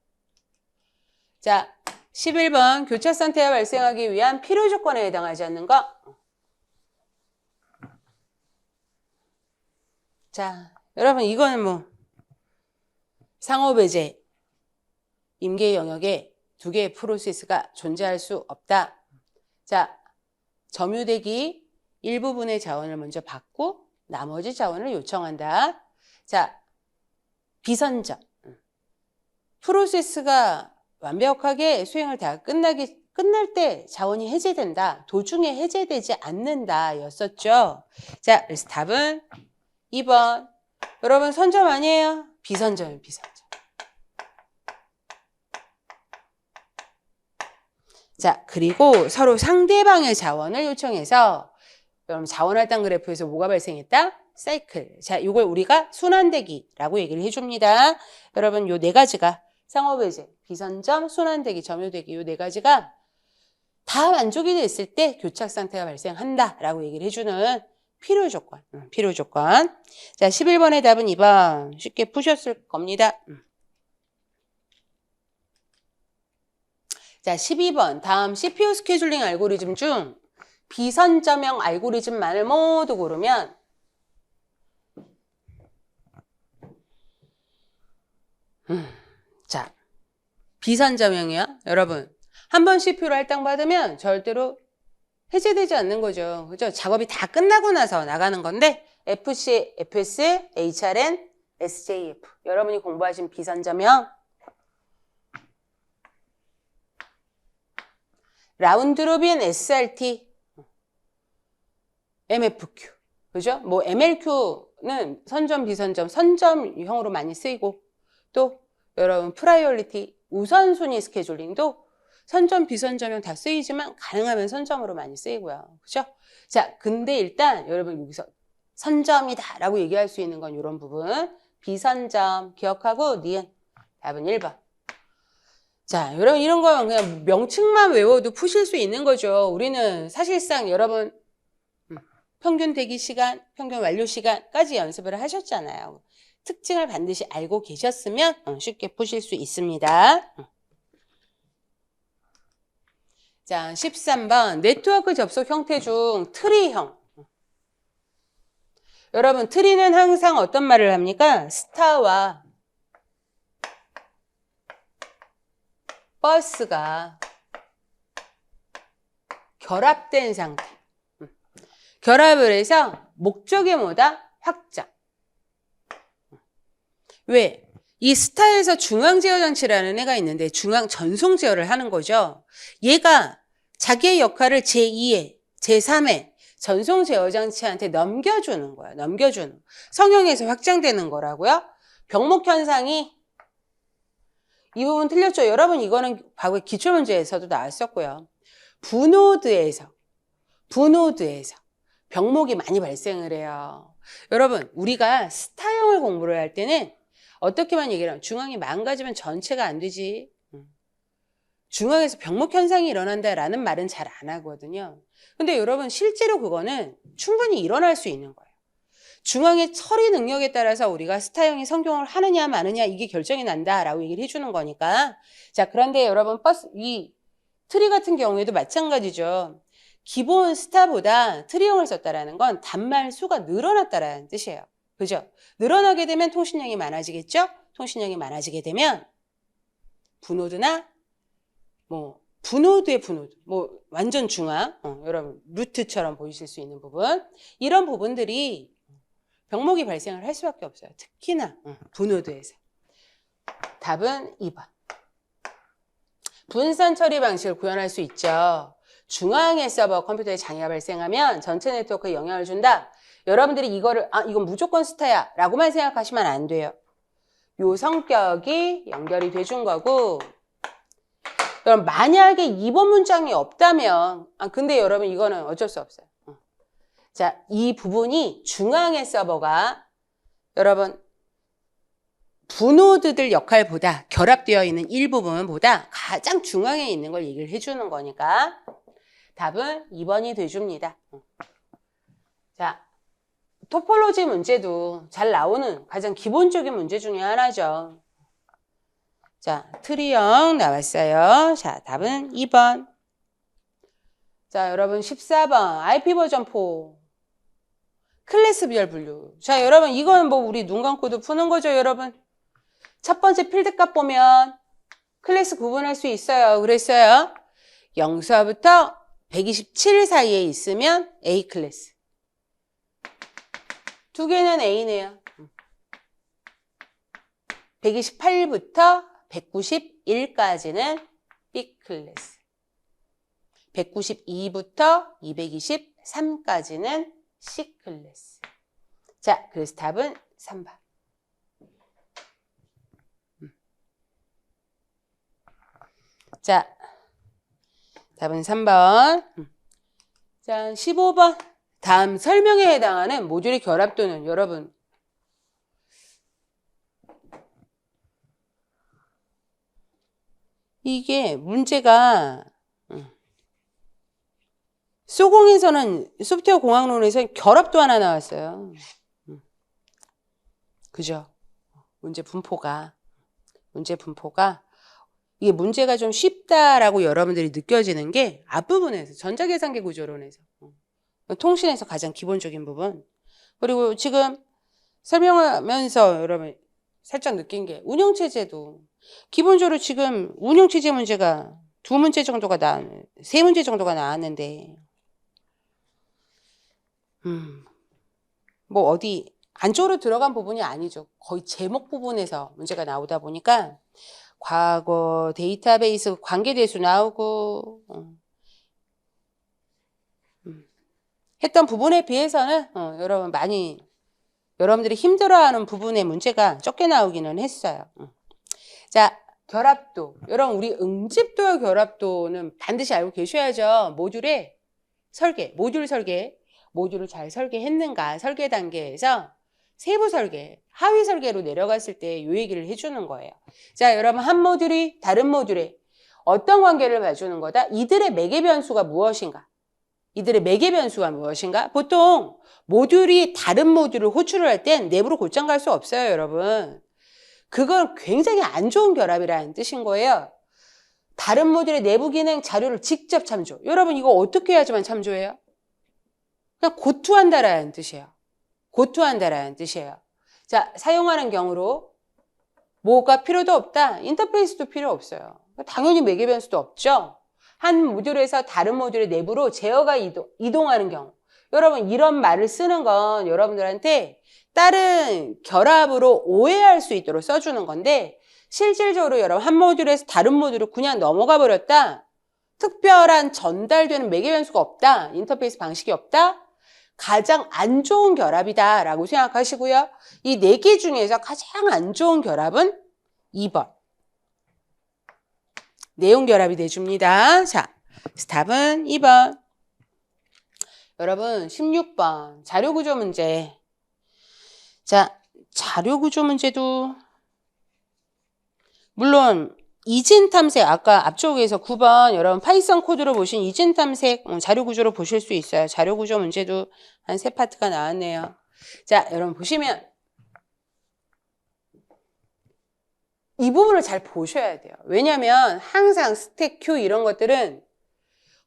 자, 11번 교차 상태가 발생하기 위한 필요 조건에 해당하지 않는 거. 자, 여러분 이거는 뭐 상호배제 임계 영역에 두 개의 프로세스가 존재할 수 없다. 자, 점유대기 일부분의 자원을 먼저 받고 나머지 자원을 요청한다. 자, 비선점. 프로세스가 완벽하게 수행을 다 끝날 때 자원이 해제된다. 도중에 해제되지 않는다 였었죠. 자, 그래서 답은 2번. 여러분 선점 아니에요? 비선점이에요. 비선점. 자, 그리고 서로 상대방의 자원을 요청해서 여러분 자원할당 그래프에서 뭐가 발생했다? 사이클. 자, 이걸 우리가 순환대기라고 얘기를 해줍니다. 여러분 요 네 가지가 상호배제, 비선점, 순환대기, 점유대기 요 네 가지가 다 만족이 됐을 때 교착 상태가 발생한다라고 얘기를 해주는 필요 조건. 필요 조건. 자, 11번의 답은 2번. 쉽게 푸셨을 겁니다. 자, 12번. 다음 CPU 스케줄링 알고리즘 중 비선점형 알고리즘만을 모두 고르면 자, 비선점형이야. 여러분, 한 번 CPU로 할당받으면 절대로 해제되지 않는 거죠. 그죠? 작업이 다 끝나고 나서 나가는 건데 FC, FS, HRN, SJF. 여러분이 공부하신 비선점형 라운드 로빈 SRT, MFQ. 그죠? 뭐 MLQ는 선점, 비선점, 선점형으로 많이 쓰이고 또 여러분 프라이어리티, 우선순위 스케줄링도 선점, 비선점형 다 쓰이지만 가능하면 선점으로 많이 쓰이고요. 그죠? 자, 근데 일단 여러분 여기서 선점이다 라고 얘기할 수 있는 건 이런 부분. 비선점 기억하고 니은 답은 1번. 자, 여러분 이런 거 그냥 명칭만 외워도 푸실 수 있는 거죠. 우리는 사실상 여러분 평균 대기 시간, 평균 완료 시간까지 연습을 하셨잖아요. 특징을 반드시 알고 계셨으면 쉽게 푸실 수 있습니다. 자, 13번 네트워크 접속 형태 중 트리형. 여러분 트리는 항상 어떤 말을 합니까? 스타와 버스가 결합된 상태. 결합을 해서 목적이 뭐다? 확장. 왜? 이 스타에서 중앙 제어 장치라는 애가 있는데 중앙 전송 제어를 하는 거죠. 얘가 자기의 역할을 제2의, 제3의 전송 제어 장치한테 넘겨주는 거야. 넘겨주는. 성형에서 확장되는 거라고요. 병목 현상이 이 부분 틀렸죠. 여러분 이거는 과거에 기출문제에서도 나왔었고요. 부노드에서 병목이 많이 발생을 해요. 여러분 우리가 스타형을 공부를 할 때는 어떻게만 얘기를 하면 중앙이 망가지면 전체가 안 되지. 중앙에서 병목 현상이 일어난다라는 말은 잘 안 하거든요. 근데 여러분 실제로 그거는 충분히 일어날 수 있는 거예요. 중앙의 처리 능력에 따라서 우리가 스타형이 성공을 하느냐 마느냐 이게 결정이 난다라고 얘기를 해주는 거니까. 자, 그런데 여러분 이 트리 같은 경우에도 마찬가지죠. 기본 스타보다 트리형을 썼다라는 건 단말 수가 늘어났다라는 뜻이에요. 그죠? 늘어나게 되면 통신량이 많아지겠죠? 통신량이 많아지게 되면 부노드나 부노드의 부노드, 완전 중앙, 여러분 루트처럼 보이실 수 있는 부분, 이런 부분들이 병목이 발생을 할 수밖에 없어요. 특히나 부노드에서. 답은 2번. 분산 처리 방식을 구현할 수 있죠. 중앙의 서버 컴퓨터에 장애가 발생하면 전체 네트워크에 영향을 준다. 여러분들이 이거를 이건 무조건 스타야 라고만 생각하시면 안 돼요. 요 성격이 연결이 돼준 거고, 그럼 만약에 2번 문장이 없다면 근데 여러분 이거는 어쩔 수 없어요. 자, 이 부분이 중앙의 서버가 여러분 부노드들 역할보다 결합되어 있는 일부분보다 가장 중앙에 있는 걸 얘기를 해주는 거니까 답은 2번이 돼줍니다. 자, 토폴로지 문제도 잘 나오는 가장 기본적인 문제 중에 하나죠. 자, 트리형 나왔어요. 자, 답은 2번. 자, 여러분 14번 IP 버전 4 클래스별 분류. 자, 여러분 이건 우리 눈 감고도 푸는 거죠, 여러분. 첫 번째 필드값 보면 클래스 구분할 수 있어요. 그랬어요. 0서부터 127 사이에 있으면 A 클래스. 두 개는 A네요. 128부터 191까지는 B 클래스. 192부터 223까지는 C 클래스. 자, 그래서 답은 3번. 자, 답은 3번. 자, 15번. 다음 설명에 해당하는 모듈의 결합도는 여러분 이게 문제가 소공에서는 소프트웨어 공학론에서 결합도 하나 나왔어요. 그죠? 문제 분포가 이게 문제가 좀 쉽다라고 여러분들이 느껴지는 게 앞부분에서 전자계산기 구조론에서 통신에서 가장 기본적인 부분. 그리고 지금 설명하면서 여러분 살짝 느낀 게 운영체제도 기본적으로 지금 운용체제 문제가 2문제 정도가 3문제 정도가 나왔는데, 뭐 어디 안쪽으로 들어간 부분이 아니죠. 거의 제목 부분에서 문제가 나오다 보니까 과거 데이터베이스 관계대수 나오고 했던 부분에 비해서는 여러분 많이 여러분들이 힘들어하는 부분의 문제가 적게 나오기는 했어요. 자, 결합도. 여러분 우리 응집도와 결합도는 반드시 알고 계셔야죠. 모듈의 설계, 모듈을 잘 설계했는가 설계 단계에서 세부 설계, 하위 설계로 내려갔을 때 이 얘기를 해주는 거예요. 자, 여러분 한 모듈이 다른 모듈에 어떤 관계를 봐주는 거다? 이들의 매개 변수가 무엇인가? 보통 모듈이 다른 모듈을 호출을 할 땐 내부로 곧장 갈 수 없어요, 여러분. 그건 굉장히 안 좋은 결합이라는 뜻인 거예요. 다른 모듈의 내부 기능 자료를 직접 참조. 여러분 이거 어떻게 해야지만 참조해요? 그냥 고투한다라는 뜻이에요. 자, 사용하는 경우로 뭐가 필요도 없다. 인터페이스도 필요 없어요. 당연히 매개 변수도 없죠. 한 모듈에서 다른 모듈의 내부로 제어가 이동하는 경우. 여러분 이런 말을 쓰는 건 여러분들한테 다른 결합으로 오해할 수 있도록 써주는 건데 실질적으로 여러분 한 모듈에서 다른 모듈로 그냥 넘어가 버렸다. 특별한 전달되는 매개 변수가 없다. 인터페이스 방식이 없다. 가장 안 좋은 결합이다 라고 생각하시고요. 이 4개 중에서 가장 안 좋은 결합은 2번. 내용 결합이 돼줍니다. 자, 스탑은 2번. 여러분 16번 자료구조 문제. 자, 자료구조 문제도 물론 이진 탐색 아까 앞쪽에서 9번 여러분 파이썬 코드로 보신 이진 탐색 자료구조로 보실 수 있어요. 자료구조 문제도 한 3파트가 나왔네요. 자, 여러분 보시면 이 부분을 잘 보셔야 돼요. 왜냐하면 항상 스택 큐 이런 것들은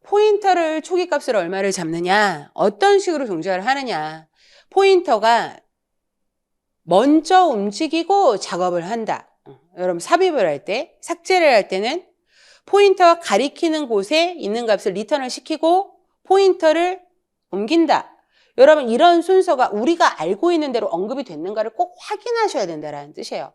포인터를 초기값을 얼마를 잡느냐, 어떤 식으로 동작을 하느냐, 포인터가 먼저 움직이고 작업을 한다. 여러분 삽입을 할 때, 삭제를 할 때는 포인터가 가리키는 곳에 있는 값을 리턴을 시키고 포인터를 옮긴다. 여러분 이런 순서가 우리가 알고 있는 대로 언급이 됐는가를 꼭 확인하셔야 된다는 뜻이에요.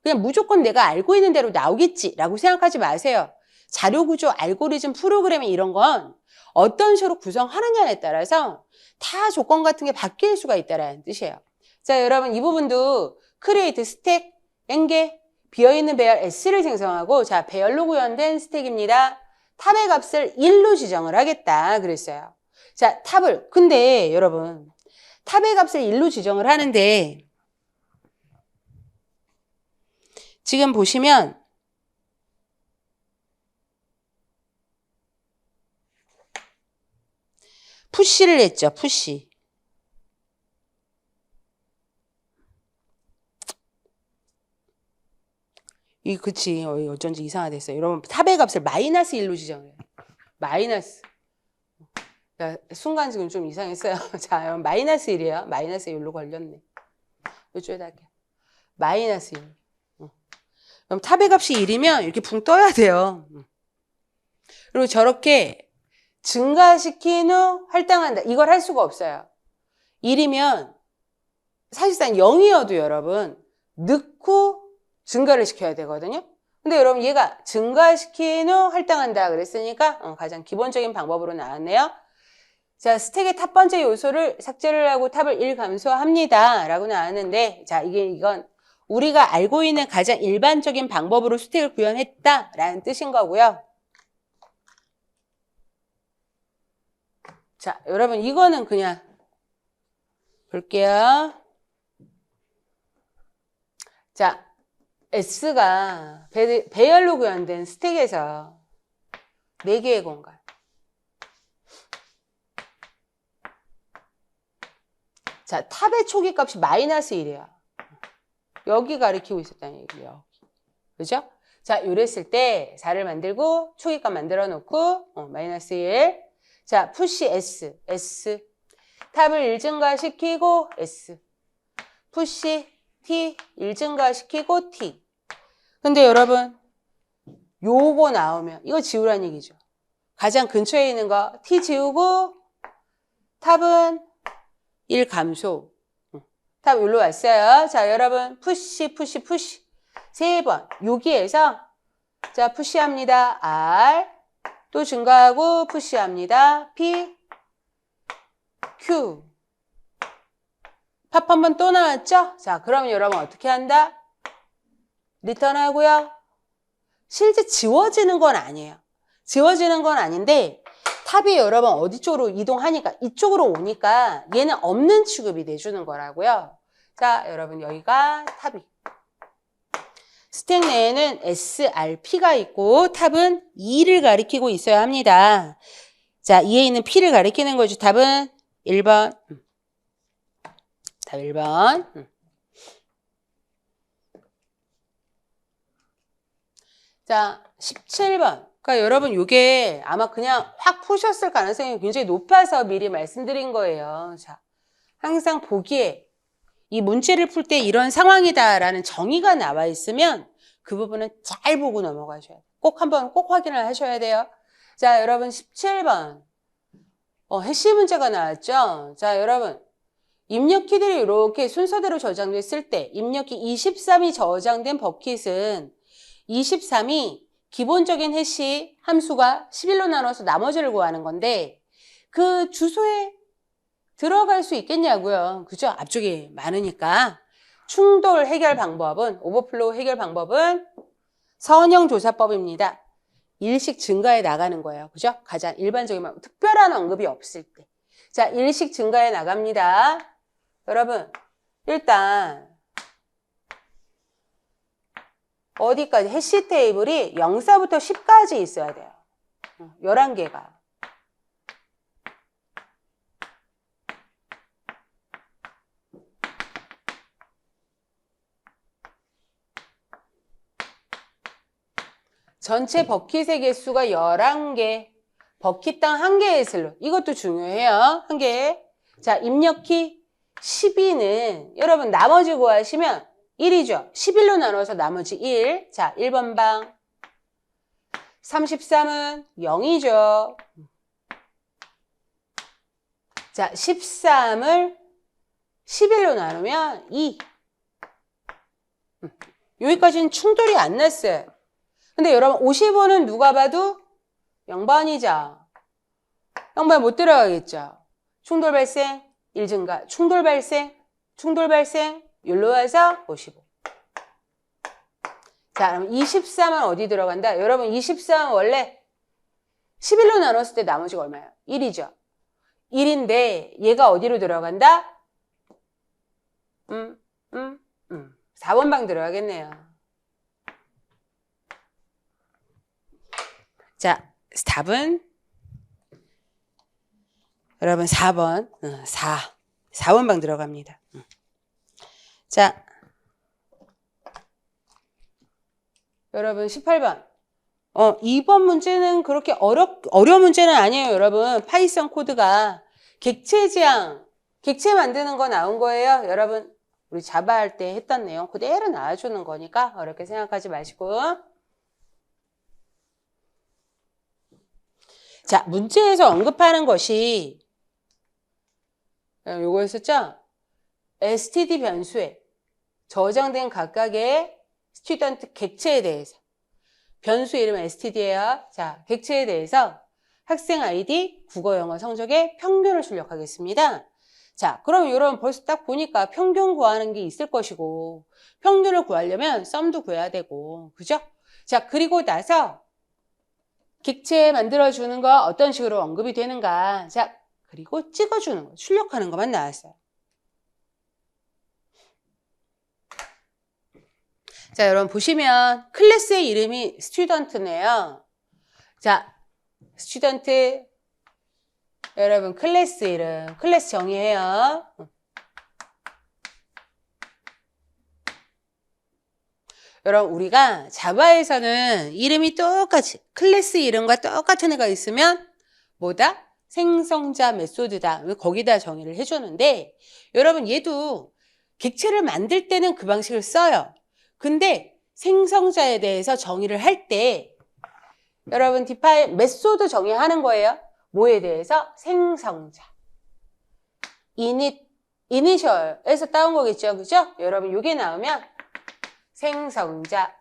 그냥 무조건 내가 알고 있는 대로 나오겠지라고 생각하지 마세요. 자료구조, 알고리즘, 프로그램 이런 건 어떤 식으로 구성하느냐에 따라서 다 조건 같은 게 바뀔 수가 있다는 뜻이에요. 자, 여러분 이 부분도 크리에이트 스택, 연계, 비어있는 배열 S를 생성하고 자, 배열로 구현된 스택입니다. 탑의 값을 1로 지정을 하겠다 그랬어요. 자, 탑을 근데 여러분 탑의 값을 1로 지정을 하는데 지금 보시면 푸시를 했죠. 푸시. 그치. 어쩐지 이상하게 됐어요. 여러분 탑의 값을 마이너스 1로 지정을 해요. 마이너스. 야, 순간 지금 좀 이상했어요. 자, 여러분 마이너스 1이에요. 마이너스 1로 걸렸네. 이쪽에다 할게요. 마이너스 1. 그럼 탑의 값이 1이면 이렇게 붕 떠야 돼요. 그리고 저렇게 증가시킨 후 할당한다. 이걸 할 수가 없어요. 1이면 사실상 0이어도 여러분 넣고 증가를 시켜야 되거든요. 근데 여러분 얘가 증가시킨 후 할당한다 그랬으니까 가장 기본적인 방법으로 나왔네요. 자, 스택의 탑 번째 요소를 삭제를 하고 탑을 1 감소합니다 라고 나왔는데 자, 이건 우리가 알고 있는 가장 일반적인 방법으로 스택을 구현했다 라는 뜻인 거고요. 자, 여러분 이거는 그냥 볼게요. 자, S가 배열로 구현된 스택에서 4개의 공간. 자, 탑의 초기 값이 마이너스 1이에요. 여기 가리키고 있었다는 얘기예요. 그죠? 자, 이랬을 때 4를 만들고 초기값 만들어 놓고 마이너스 1. 자, 푸시 S. 탑을 1 증가시키고 S. 푸시 T 1 증가시키고 T. 근데 여러분 요거 나오면 이거 지우란 얘기죠. 가장 근처에 있는 거 t 지우고 탑은 1 감소. 탑 여기로 왔어요. 자, 여러분 푸시 푸시 푸시 3번 여기에서 자 푸시합니다. R 또 증가하고 푸시합니다. P Q 팝 한 번 또 나왔죠? 자, 그럼 여러분 어떻게 한다? 리턴하고요. 실제 지워지는 건 아니에요. 지워지는 건 아닌데 탑이 여러분 어디 쪽으로 이동하니까 이쪽으로 오니까 얘는 없는 취급이 돼주는 거라고요. 자, 여러분 여기가 탑이. 스택 내에는 SRP가 있고 탑은 2를 가리키고 있어야 합니다. 자, 2에 있는 P를 가리키는 거죠. 답은 1번. 답 1번. 자, 17번. 그러니까 여러분 이게 아마 그냥 확 푸셨을 가능성이 굉장히 높아서 미리 말씀드린 거예요. 자, 항상 보기에 이 문제를 풀 때 이런 상황이다라는 정의가 나와 있으면 그 부분은 잘 보고 넘어가셔야 돼요. 꼭 한번 꼭 확인을 하셔야 돼요. 자, 여러분 17번. 해시 문제가 나왔죠? 자, 여러분. 입력키들이 이렇게 순서대로 저장됐을 때 입력키 23이 저장된 버킷은 23이 기본적인 해시 함수가 11로 나눠서 나머지를 구하는 건데 그 주소에 들어갈 수 있겠냐고요. 그죠? 앞쪽이 많으니까. 충돌 해결 방법은 오버플로우 해결 방법은 선형조사법입니다. 일식 증가해 나가는 거예요. 그죠? 가장 일반적인 특별한 언급이 없을 때. 자, 일식 증가해 나갑니다. 여러분, 일단 어디까지? 해시 테이블이 0사부터 10까지 있어야 돼요. 11개가. 전체 버킷의 개수가 11개. 버킷당 1개의 슬롯. 이것도 중요해요. 1개. 자, 입력키 12는 여러분 나머지 구하시면 1이죠. 11로 나눠서 나머지 1. 자, 1번 방. 33은 0이죠. 자, 13을 11로 나누면 2. 여기까지는 충돌이 안 났어요. 근데 여러분 55는 누가 봐도 0번이죠. 0번 못 들어가겠죠. 충돌 발생, 1 증가, 충돌 발생, 여기로 와서 55. 자, 그럼 23은 어디 들어간다? 여러분 23은 원래 11로 나눴을 때 나머지가 얼마예요? 1이죠. 1인데 얘가 어디로 들어간다? 4번 방 들어가겠네요. 자, 답은 여러분 4번, 4번 방 들어갑니다. 자, 여러분 18번. 2번 문제는 그렇게 어려운 문제는 아니에요, 여러분. 파이썬 코드가 객체 지향, 객체 만드는 거 나온 거예요. 여러분, 우리 자바 할 때 했던 내용 그대로 나와주는 거니까 어렵게 생각하지 마시고. 자, 문제에서 언급하는 것이 요거였었죠? std 변수에 저장된 각각의 스튜던트 객체에 대해서 변수 이름은 std예요. 자, 객체에 대해서 학생 아이디, 국어, 영어 성적의 평균을 출력하겠습니다. 자, 그럼 여러분 벌써 딱 보니까 평균 구하는 게 있을 것이고 평균을 구하려면 썸도 구해야 되고, 그죠? 자, 그리고 나서 객체 만들어주는 거 어떤 식으로 언급이 되는가. 자, 그리고 찍어주는 거, 출력하는 것만 나왔어요. 자, 여러분 보시면 클래스의 이름이 스튜던트네요. 자, 스튜던트 여러분 클래스 이름, 클래스 정의해요. 여러분 우리가 자바에서는 이름이 똑같이 클래스 이름과 똑같은 애가 있으면 뭐다? 생성자 메소드다. 거기다 정의를 해주는데 여러분 얘도 객체를 만들 때는 그 방식을 써요. 근데 생성자에 대해서 정의를 할 때 여러분 define 메소드 정의하는 거예요. 뭐에 대해서? 생성자. 이니셜에서 따온 거겠죠. 그죠? 여러분 요게 나오면 생성자.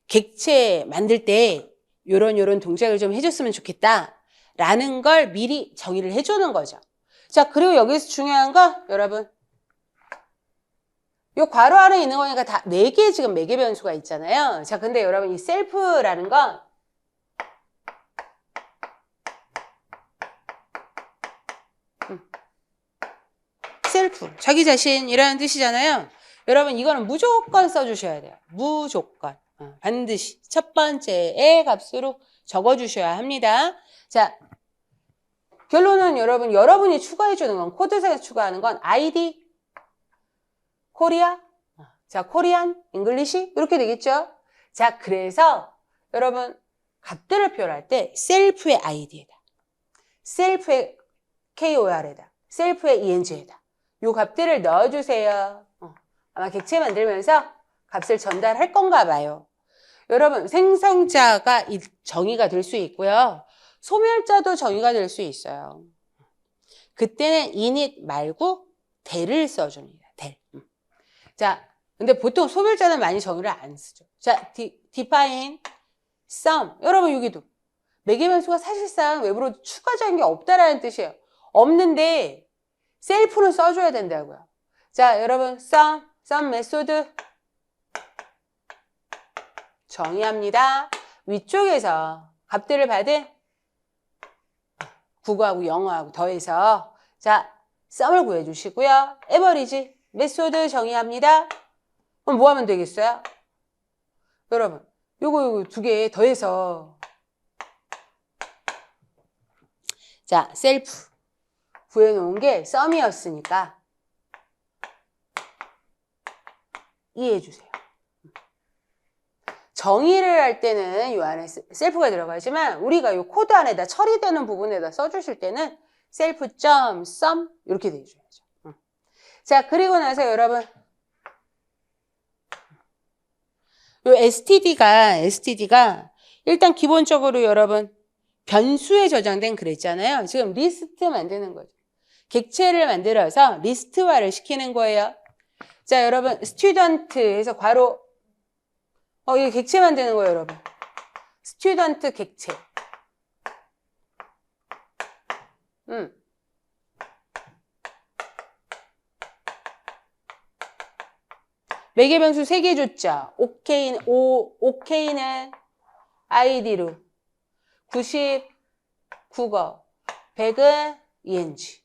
객체 만들 때 요런 동작을 좀 해줬으면 좋겠다 라는 걸 미리 정의를 해주는 거죠. 자, 그리고 여기서 중요한 거 여러분 요 괄호 안에 있는 거니까 다 4개 지금 매개 변수가 있잖아요. 자, 근데 여러분 이 셀프라는 건 셀프, 자기 자신이라는 뜻이잖아요. 여러분 이거는 무조건 써주셔야 돼요. 무조건. 반드시 첫 번째의 값으로 적어주셔야 합니다. 자, 결론은 여러분이 추가해주는 건 코드상에서 추가하는 건 아이디, 코리아, 자 코리안, 잉글리시 이렇게 되겠죠. 자, 그래서 여러분 값들을 표현할 때 셀프의 아이디에다, 셀프의 KOR에다, 셀프의 ENG에다 요 값들을 넣어주세요. 아마 객체 만들면서 값을 전달할 건가 봐요. 여러분 생성자가 정의가 될 수 있고요. 소멸자도 정의가 될 수 있어요. 그때는 init 말고 del을 써줍니다. del. 자, 근데 보통 소멸자는 많이 정의를 안 쓰죠. 자, define sum. 여러분 여기도 매개 변수가 사실상 외부로 추가적인 게 없다라는 뜻이에요. 없는데 셀프는 써줘야 된다고요. 자, 여러분 sum 메소드 정의합니다. 위쪽에서 값들을 받은 국어하고 영어하고 더해서 자 썸을 구해주시고요. 에버리지 메소드 정의합니다. 그럼 뭐 하면 되겠어요? 여러분 요거 2개 더해서 자 셀프 구해놓은 게 썸이었으니까 이해해주세요. 정의를 할 때는 요 안에 셀프가 들어가지만 우리가 요 코드 안에다 처리되는 부분에다 써주실 때는 self.sum 이렇게 되어줘야죠. 자, 그리고 나서 여러분 요 std가 일단 기본적으로 여러분 변수에 저장된 그랬잖아요. 지금 리스트 만드는 거죠. 객체를 만들어서 리스트화를 시키는 거예요. 자, 여러분 student 해서 괄호 이거 객체 만드는 거예요, 여러분. 스튜던트 객체. 매개 변수 3개 줬죠. OK는 아이디로 90 국어 100은 ENG.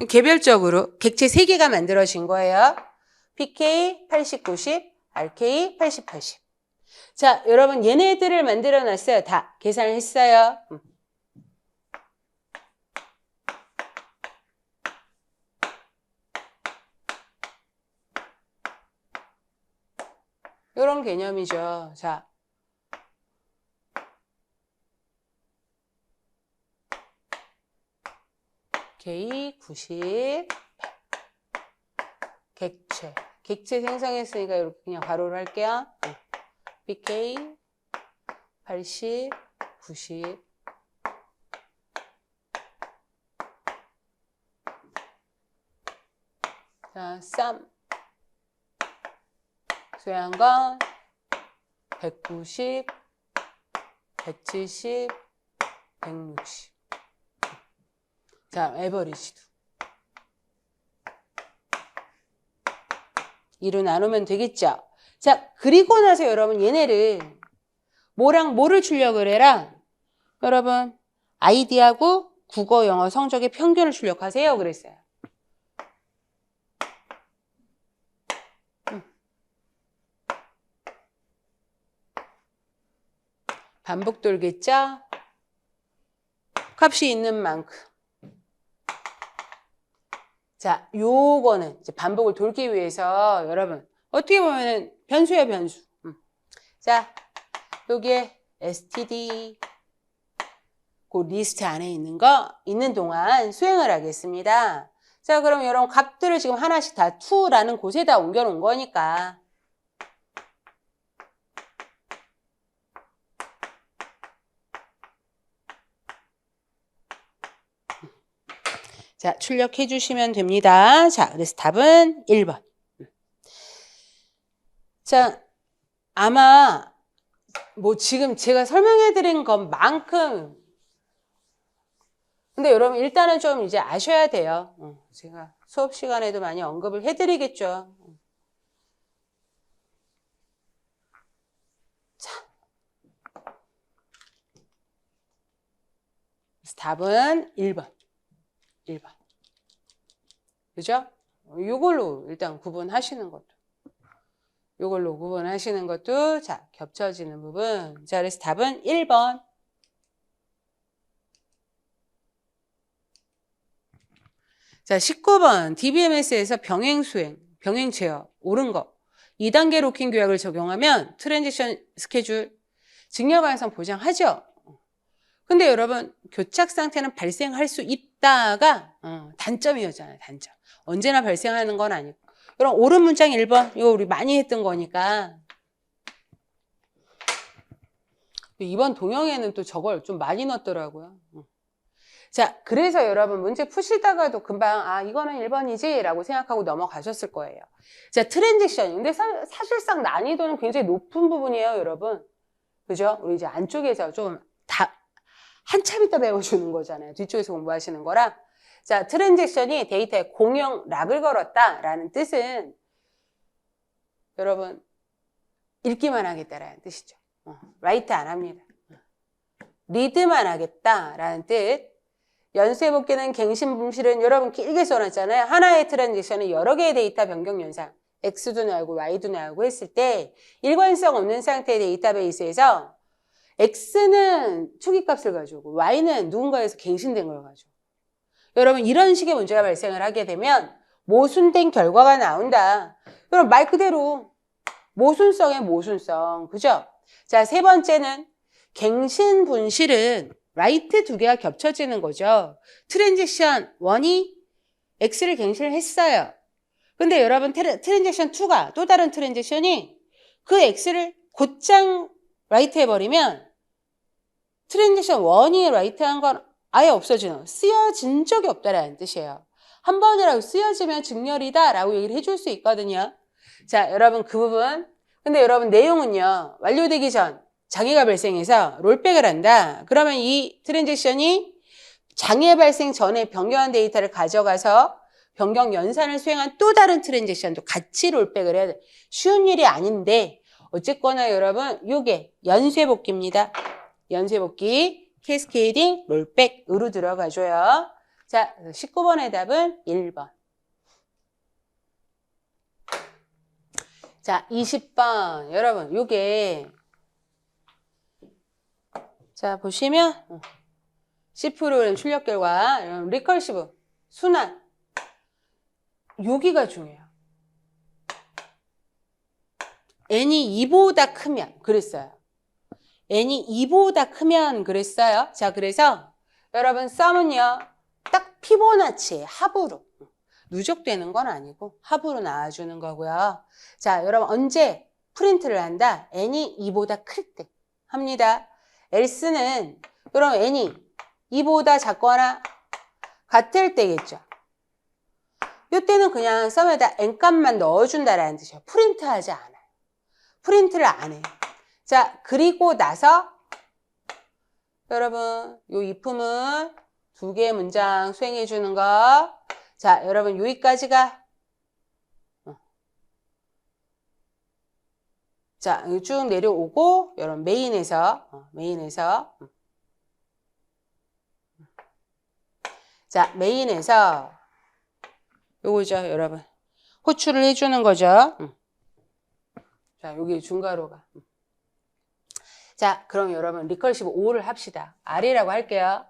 개별적으로 객체 3개가 만들어진 거예요. PK 80 90 RK 80 80. 자, 여러분 얘네들을 만들어 놨어요. 다 계산을 했어요. 이런 개념이죠. 자, K 90 객체 생성했으니까 이렇게 그냥 괄호를 할게요. BK 80 90 자, sum 수요한 건 190 170 160 자, 에버리지도 2로 나누면 되겠죠. 자, 그리고 나서 여러분 얘네를 뭐랑 뭐를 출력을 해라? 여러분 아이디하고 국어, 영어 성적의 평균을 출력하세요. 그랬어요. 반복 돌겠죠? 값이 있는 만큼. 자, 요거는 이제 반복을 돌기 위해서 여러분 어떻게 보면은 변수예요, 변수. 자, 여기에 std 그 리스트 안에 있는 거 있는 동안 수행을 하겠습니다. 자, 그럼 이런 값들을 지금 하나씩 다 2라는 곳에다 옮겨놓은 거니까. 자, 출력해 주시면 됩니다. 자, 그래서 답은 1번. 자, 아마 뭐 지금 제가 설명해 드린 것만큼 근데 여러분 일단은 좀 이제 아셔야 돼요. 제가 수업 시간에도 많이 언급을 해드리겠죠. 자, 그래서 답은 1번. 1번. 그죠? 이걸로 일단 구분하시는 것도. 이걸로 구분하시는 것도 자, 겹쳐지는 부분. 자, 그래서 답은 1번. 자, 19번 DBMS에서 병행 수행, 병행 제어, 옳은 거 2단계 로킹 규약을 적용하면 트랜지션 스케줄 증여 가능성 보장하죠. 근데 여러분 교착 상태는 발생할 수 있다가 단점이었잖아요. 단점. 언제나 발생하는 건 아니고. 그럼 옳은 문장 1번 이거 우리 많이 했던 거니까 이번 동영에는 또 저걸 좀 많이 넣었더라고요. 자, 그래서 여러분 문제 푸시다가도 금방 이거는 1번이지 라고 생각하고 넘어가셨을 거예요. 자, 트랜지션. 근데 사실상 난이도는 굉장히 높은 부분이에요, 여러분. 그죠? 우리 이제 안쪽에서 좀 한참 있다 배워주는 거잖아요. 뒤쪽에서 공부하시는 거라. 자, 트랜지션이 데이터에 공용 락을 걸었다라는 뜻은 여러분 읽기만 하겠다라는 뜻이죠. 라이트 안 합니다. 리드만 하겠다라는 뜻. 연쇄복귀는 갱신분실은 여러분 길게 써놨잖아요. 하나의 트랜지션은 여러 개의 데이터 변경 현상 X도 나오고 Y도 나오고 했을 때 일관성 없는 상태의 데이터베이스에서 X는 초기값을 가지고 Y는 누군가에서 갱신된 걸 가지고 여러분 이런 식의 문제가 발생을 하게 되면 모순된 결과가 나온다. 그럼 말 그대로 모순성의 모순성. 그죠? 자, 세 번째는 갱신 분실은 라이트 두 개가 겹쳐지는 거죠. 트랜지션 1이 X를 갱신을 했어요. 근데 여러분 트랜지션 2가 또 다른 트랜지션이 그 X를 곧장 라이트 해버리면 트랜지션 1이 라이트 한 건 아예 없어지는 쓰여진 적이 없다라는 뜻이에요. 한 번이라도 쓰여지면 증렬이다 라고 얘기를 해줄 수 있거든요. 자, 여러분 그 부분. 근데 여러분 내용은요. 완료되기 전 장애가 발생해서 롤백을 한다. 그러면 이 트랜지션이 장애 발생 전에 변경한 데이터를 가져가서 변경 연산을 수행한 또 다른 트랜지션도 같이 롤백을 해야 돼. 쉬운 일이 아닌데 어쨌거나 여러분 이게 연쇄복귀입니다. 연쇄복귀, 캐스케이딩, 롤백으로 들어가줘요. 자, 19번의 답은 1번. 자, 20번. 여러분 요게 자, 보시면 C 프로그램 출력 결과 리컬시브, 순환 여기가 중요해요. n이 2보다 크면 그랬어요. n이 2보다 크면 그랬어요. 자, 그래서 여러분 썸은요. 딱 피보나치의 합으로 누적되는 건 아니고 합으로 나와주는 거고요. 자, 여러분 언제 프린트를 한다? n이 2보다 클 때 합니다. else는 그럼 n이 2보다 작거나 같을 때겠죠. 이때는 그냥 썸에다 n값만 넣어준다라는 뜻이에요. 프린트하지 않아요. 프린트를 안 해요. 자, 그리고 나서 여러분 요 if은 두 개의 문장 수행해 주는 거. 자, 여러분 여기까지가 자, 쭉 내려오고 여러분 메인에서 자, 메인에서 요거죠, 여러분. 호출을 해주는 거죠. 자, 여기 중괄호가. 자, 그럼 여러분 리컬시브 5를 합시다. R이라고 할게요.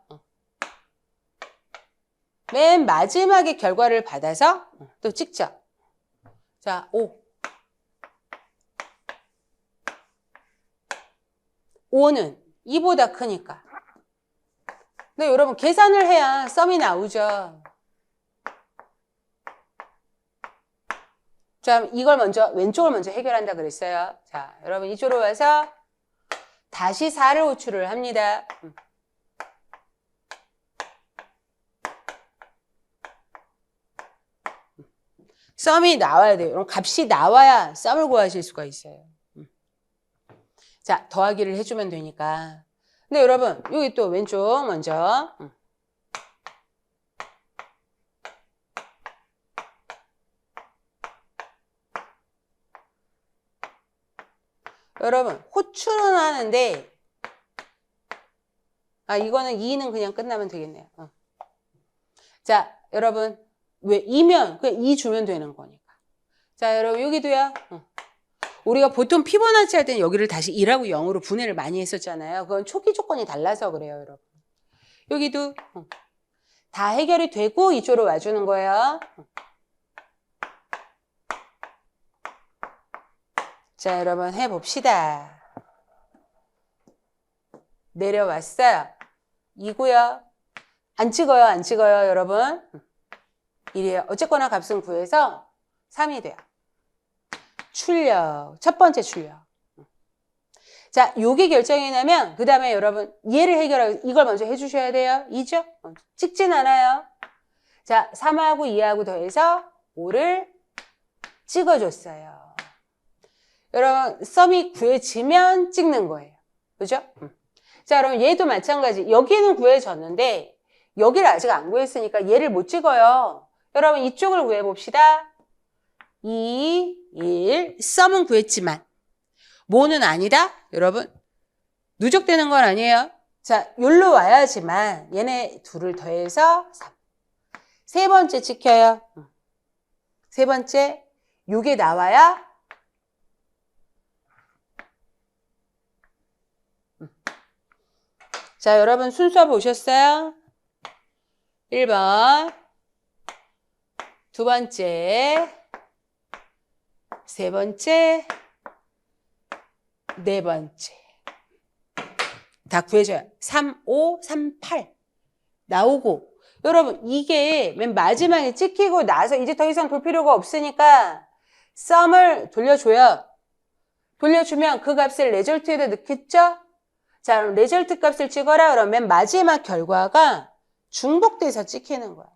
맨 마지막에 결과를 받아서 또 찍죠. 자, 5. 5는 2보다 크니까. 근데 여러분 계산을 해야 썸이 나오죠. 자, 왼쪽을 먼저 해결한다 그랬어요. 자, 여러분 이쪽으로 와서 다시 4를 호출을 합니다. 썸이 나와야 돼요. 그럼 값이 나와야 썸을 구하실 수가 있어요. 자, 더하기를 해주면 되니까. 근데 여러분, 여기 또 왼쪽 먼저. 여러분, 호출은 하는데, 이거는 2는 그냥 끝나면 되겠네요. 자, 여러분, 왜 2면 그냥 2 주면 되는 거니까. 자, 여러분, 여기도요. 우리가 보통 피보나치 할 때는 여기를 다시 1하고 0으로 분해를 많이 했었잖아요. 그건 초기 조건이 달라서 그래요, 여러분. 여기도 다 해결이 되고 이쪽으로 와주는 거예요. 자, 여러분 해봅시다. 내려왔어요. 2고요. 안 찍어요, 여러분. 1이에요. 어쨌거나 값은 9에서 3이 돼요. 출력. 첫 번째 출력. 자, 요게 결정이 나면 그 다음에 여러분 얘를 해결하고 이걸 먼저 해주셔야 돼요. 2죠? 찍진 않아요. 자, 3하고 2하고 더해서 5를 찍어줬어요. 여러분 썸이 구해지면 찍는 거예요. 그죠? 자, 그럼 얘도 마찬가지. 여기는 구해졌는데 여기를 아직 안 구했으니까 얘를 못 찍어요. 여러분 이쪽을 구해봅시다. 2, 1, 썸은 구했지만 뭐는 아니다? 여러분 누적되는 건 아니에요. 자, 여기로 와야지만 얘네 둘을 더해서 3. 세 번째 찍혀요. 세 번째 요게 나와야 자, 여러분 순서 보셨어요? 1번 두 번째 세 번째 네 번째 다 구해줘요. 3, 5, 3, 8 나오고 여러분 이게 맨 마지막에 찍히고 나서 이제 더 이상 볼 필요가 없으니까 썸을 돌려줘요. 돌려주면 그 값을 레절트에다 넣겠죠? 자, 그럼 레절트 값을 찍어라. 그러면 맨 마지막 결과가 중복돼서 찍히는 거야.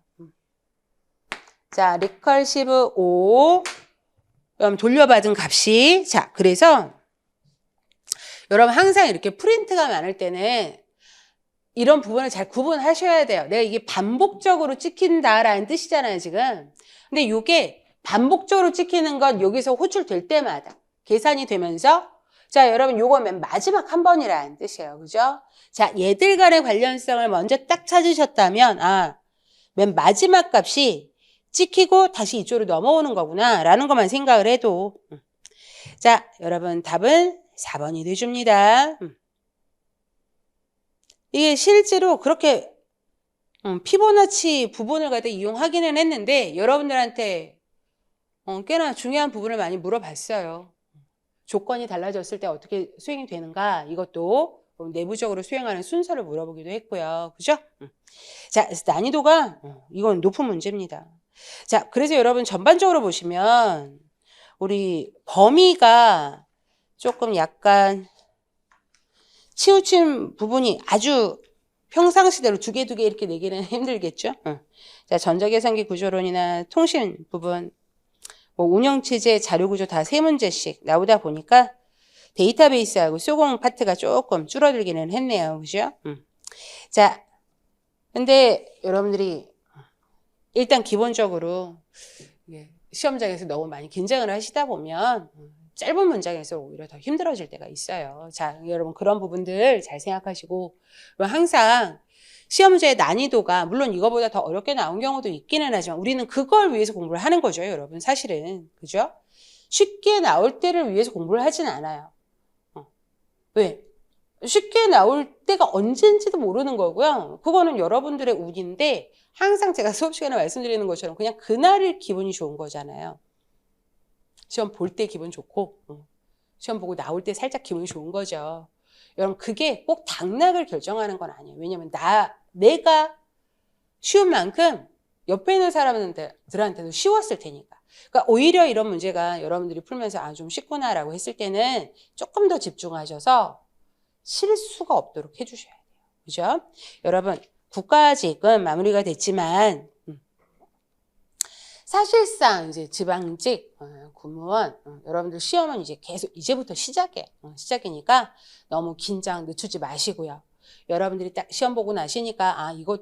자, 리컬시브 5 그럼 돌려받은 값이 자, 그래서 여러분 항상 이렇게 프린트가 많을 때는 이런 부분을 잘 구분하셔야 돼요. 내가 이게 반복적으로 찍힌다라는 뜻이잖아요, 지금. 근데 이게 반복적으로 찍히는 건 여기서 호출될 때마다 계산이 되면서 자, 여러분 요거 맨 마지막 한 번이라는 뜻이에요. 그죠? 자, 얘들 간의 관련성을 먼저 딱 찾으셨다면 맨 마지막 값이 찍히고 다시 이쪽으로 넘어오는 거구나 라는 것만 생각을 해도 자, 여러분 답은 4번이 돼줍니다. 이게 실제로 그렇게 피보나치 부분을 갖다 이용하기는 했는데 여러분들한테 꽤나 중요한 부분을 많이 물어봤어요. 조건이 달라졌을 때 어떻게 수행이 되는가 이것도 내부적으로 수행하는 순서를 물어보기도 했고요. 그죠? 자, 난이도가 이건 높은 문제입니다. 자, 그래서 여러분 전반적으로 보시면 우리 범위가 조금 약간 치우친 부분이 아주 평상시대로 두 개 이렇게 내기는 힘들겠죠. 자, 전자계산기 구조론이나 통신 부분, 뭐 운영체제, 자료구조 다 3문제씩 나오다 보니까 데이터베이스하고 수공 파트가 조금 줄어들기는 했네요. 그죠? 자, 근데 여러분들이 일단 기본적으로 시험장에서 너무 많이 긴장을 하시다 보면 짧은 문장에서 오히려 더 힘들어질 때가 있어요. 자, 여러분 그런 부분들 잘 생각하시고 항상 시험 문제의 난이도가 물론 이거보다 더 어렵게 나온 경우도 있기는 하지만 우리는 그걸 위해서 공부를 하는 거죠, 여러분. 사실은. 그죠? 쉽게 나올 때를 위해서 공부를 하진 않아요. 왜? 쉽게 나올 때가 언제인지도 모르는 거고요. 그거는 여러분들의 운인데 항상 제가 수업 시간에 말씀드리는 것처럼 그냥 그날이 기분이 좋은 거잖아요. 시험 볼 때 기분 좋고 시험 보고 나올 때 살짝 기분이 좋은 거죠. 여러분 그게 꼭 당락을 결정하는 건 아니에요. 왜냐면 내가 쉬운 만큼 옆에 있는 사람들한테도 쉬웠을 테니까. 그러니까 오히려 이런 문제가 여러분들이 풀면서 아, 좀 쉽구나라고 했을 때는 조금 더 집중하셔서 실수가 없도록 해주셔야 돼요. 그죠? 여러분, 국가직은 마무리가 됐지만 사실상 이제 지방직 공무원 여러분들 시험은 이제 계속 이제부터 시작이니까 너무 긴장 늦추지 마시고요. 여러분들이 딱 시험 보고 나시니까 아, 이거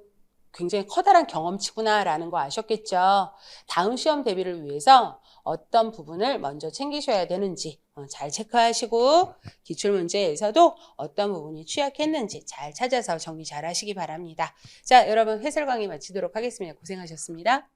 굉장히 커다란 경험치구나라는 거 아셨겠죠? 다음 시험 대비를 위해서 어떤 부분을 먼저 챙기셔야 되는지 잘 체크하시고 기출문제에서도 어떤 부분이 취약했는지 잘 찾아서 정리 잘 하시기 바랍니다. 자, 여러분 해설 강의 마치도록 하겠습니다. 고생하셨습니다.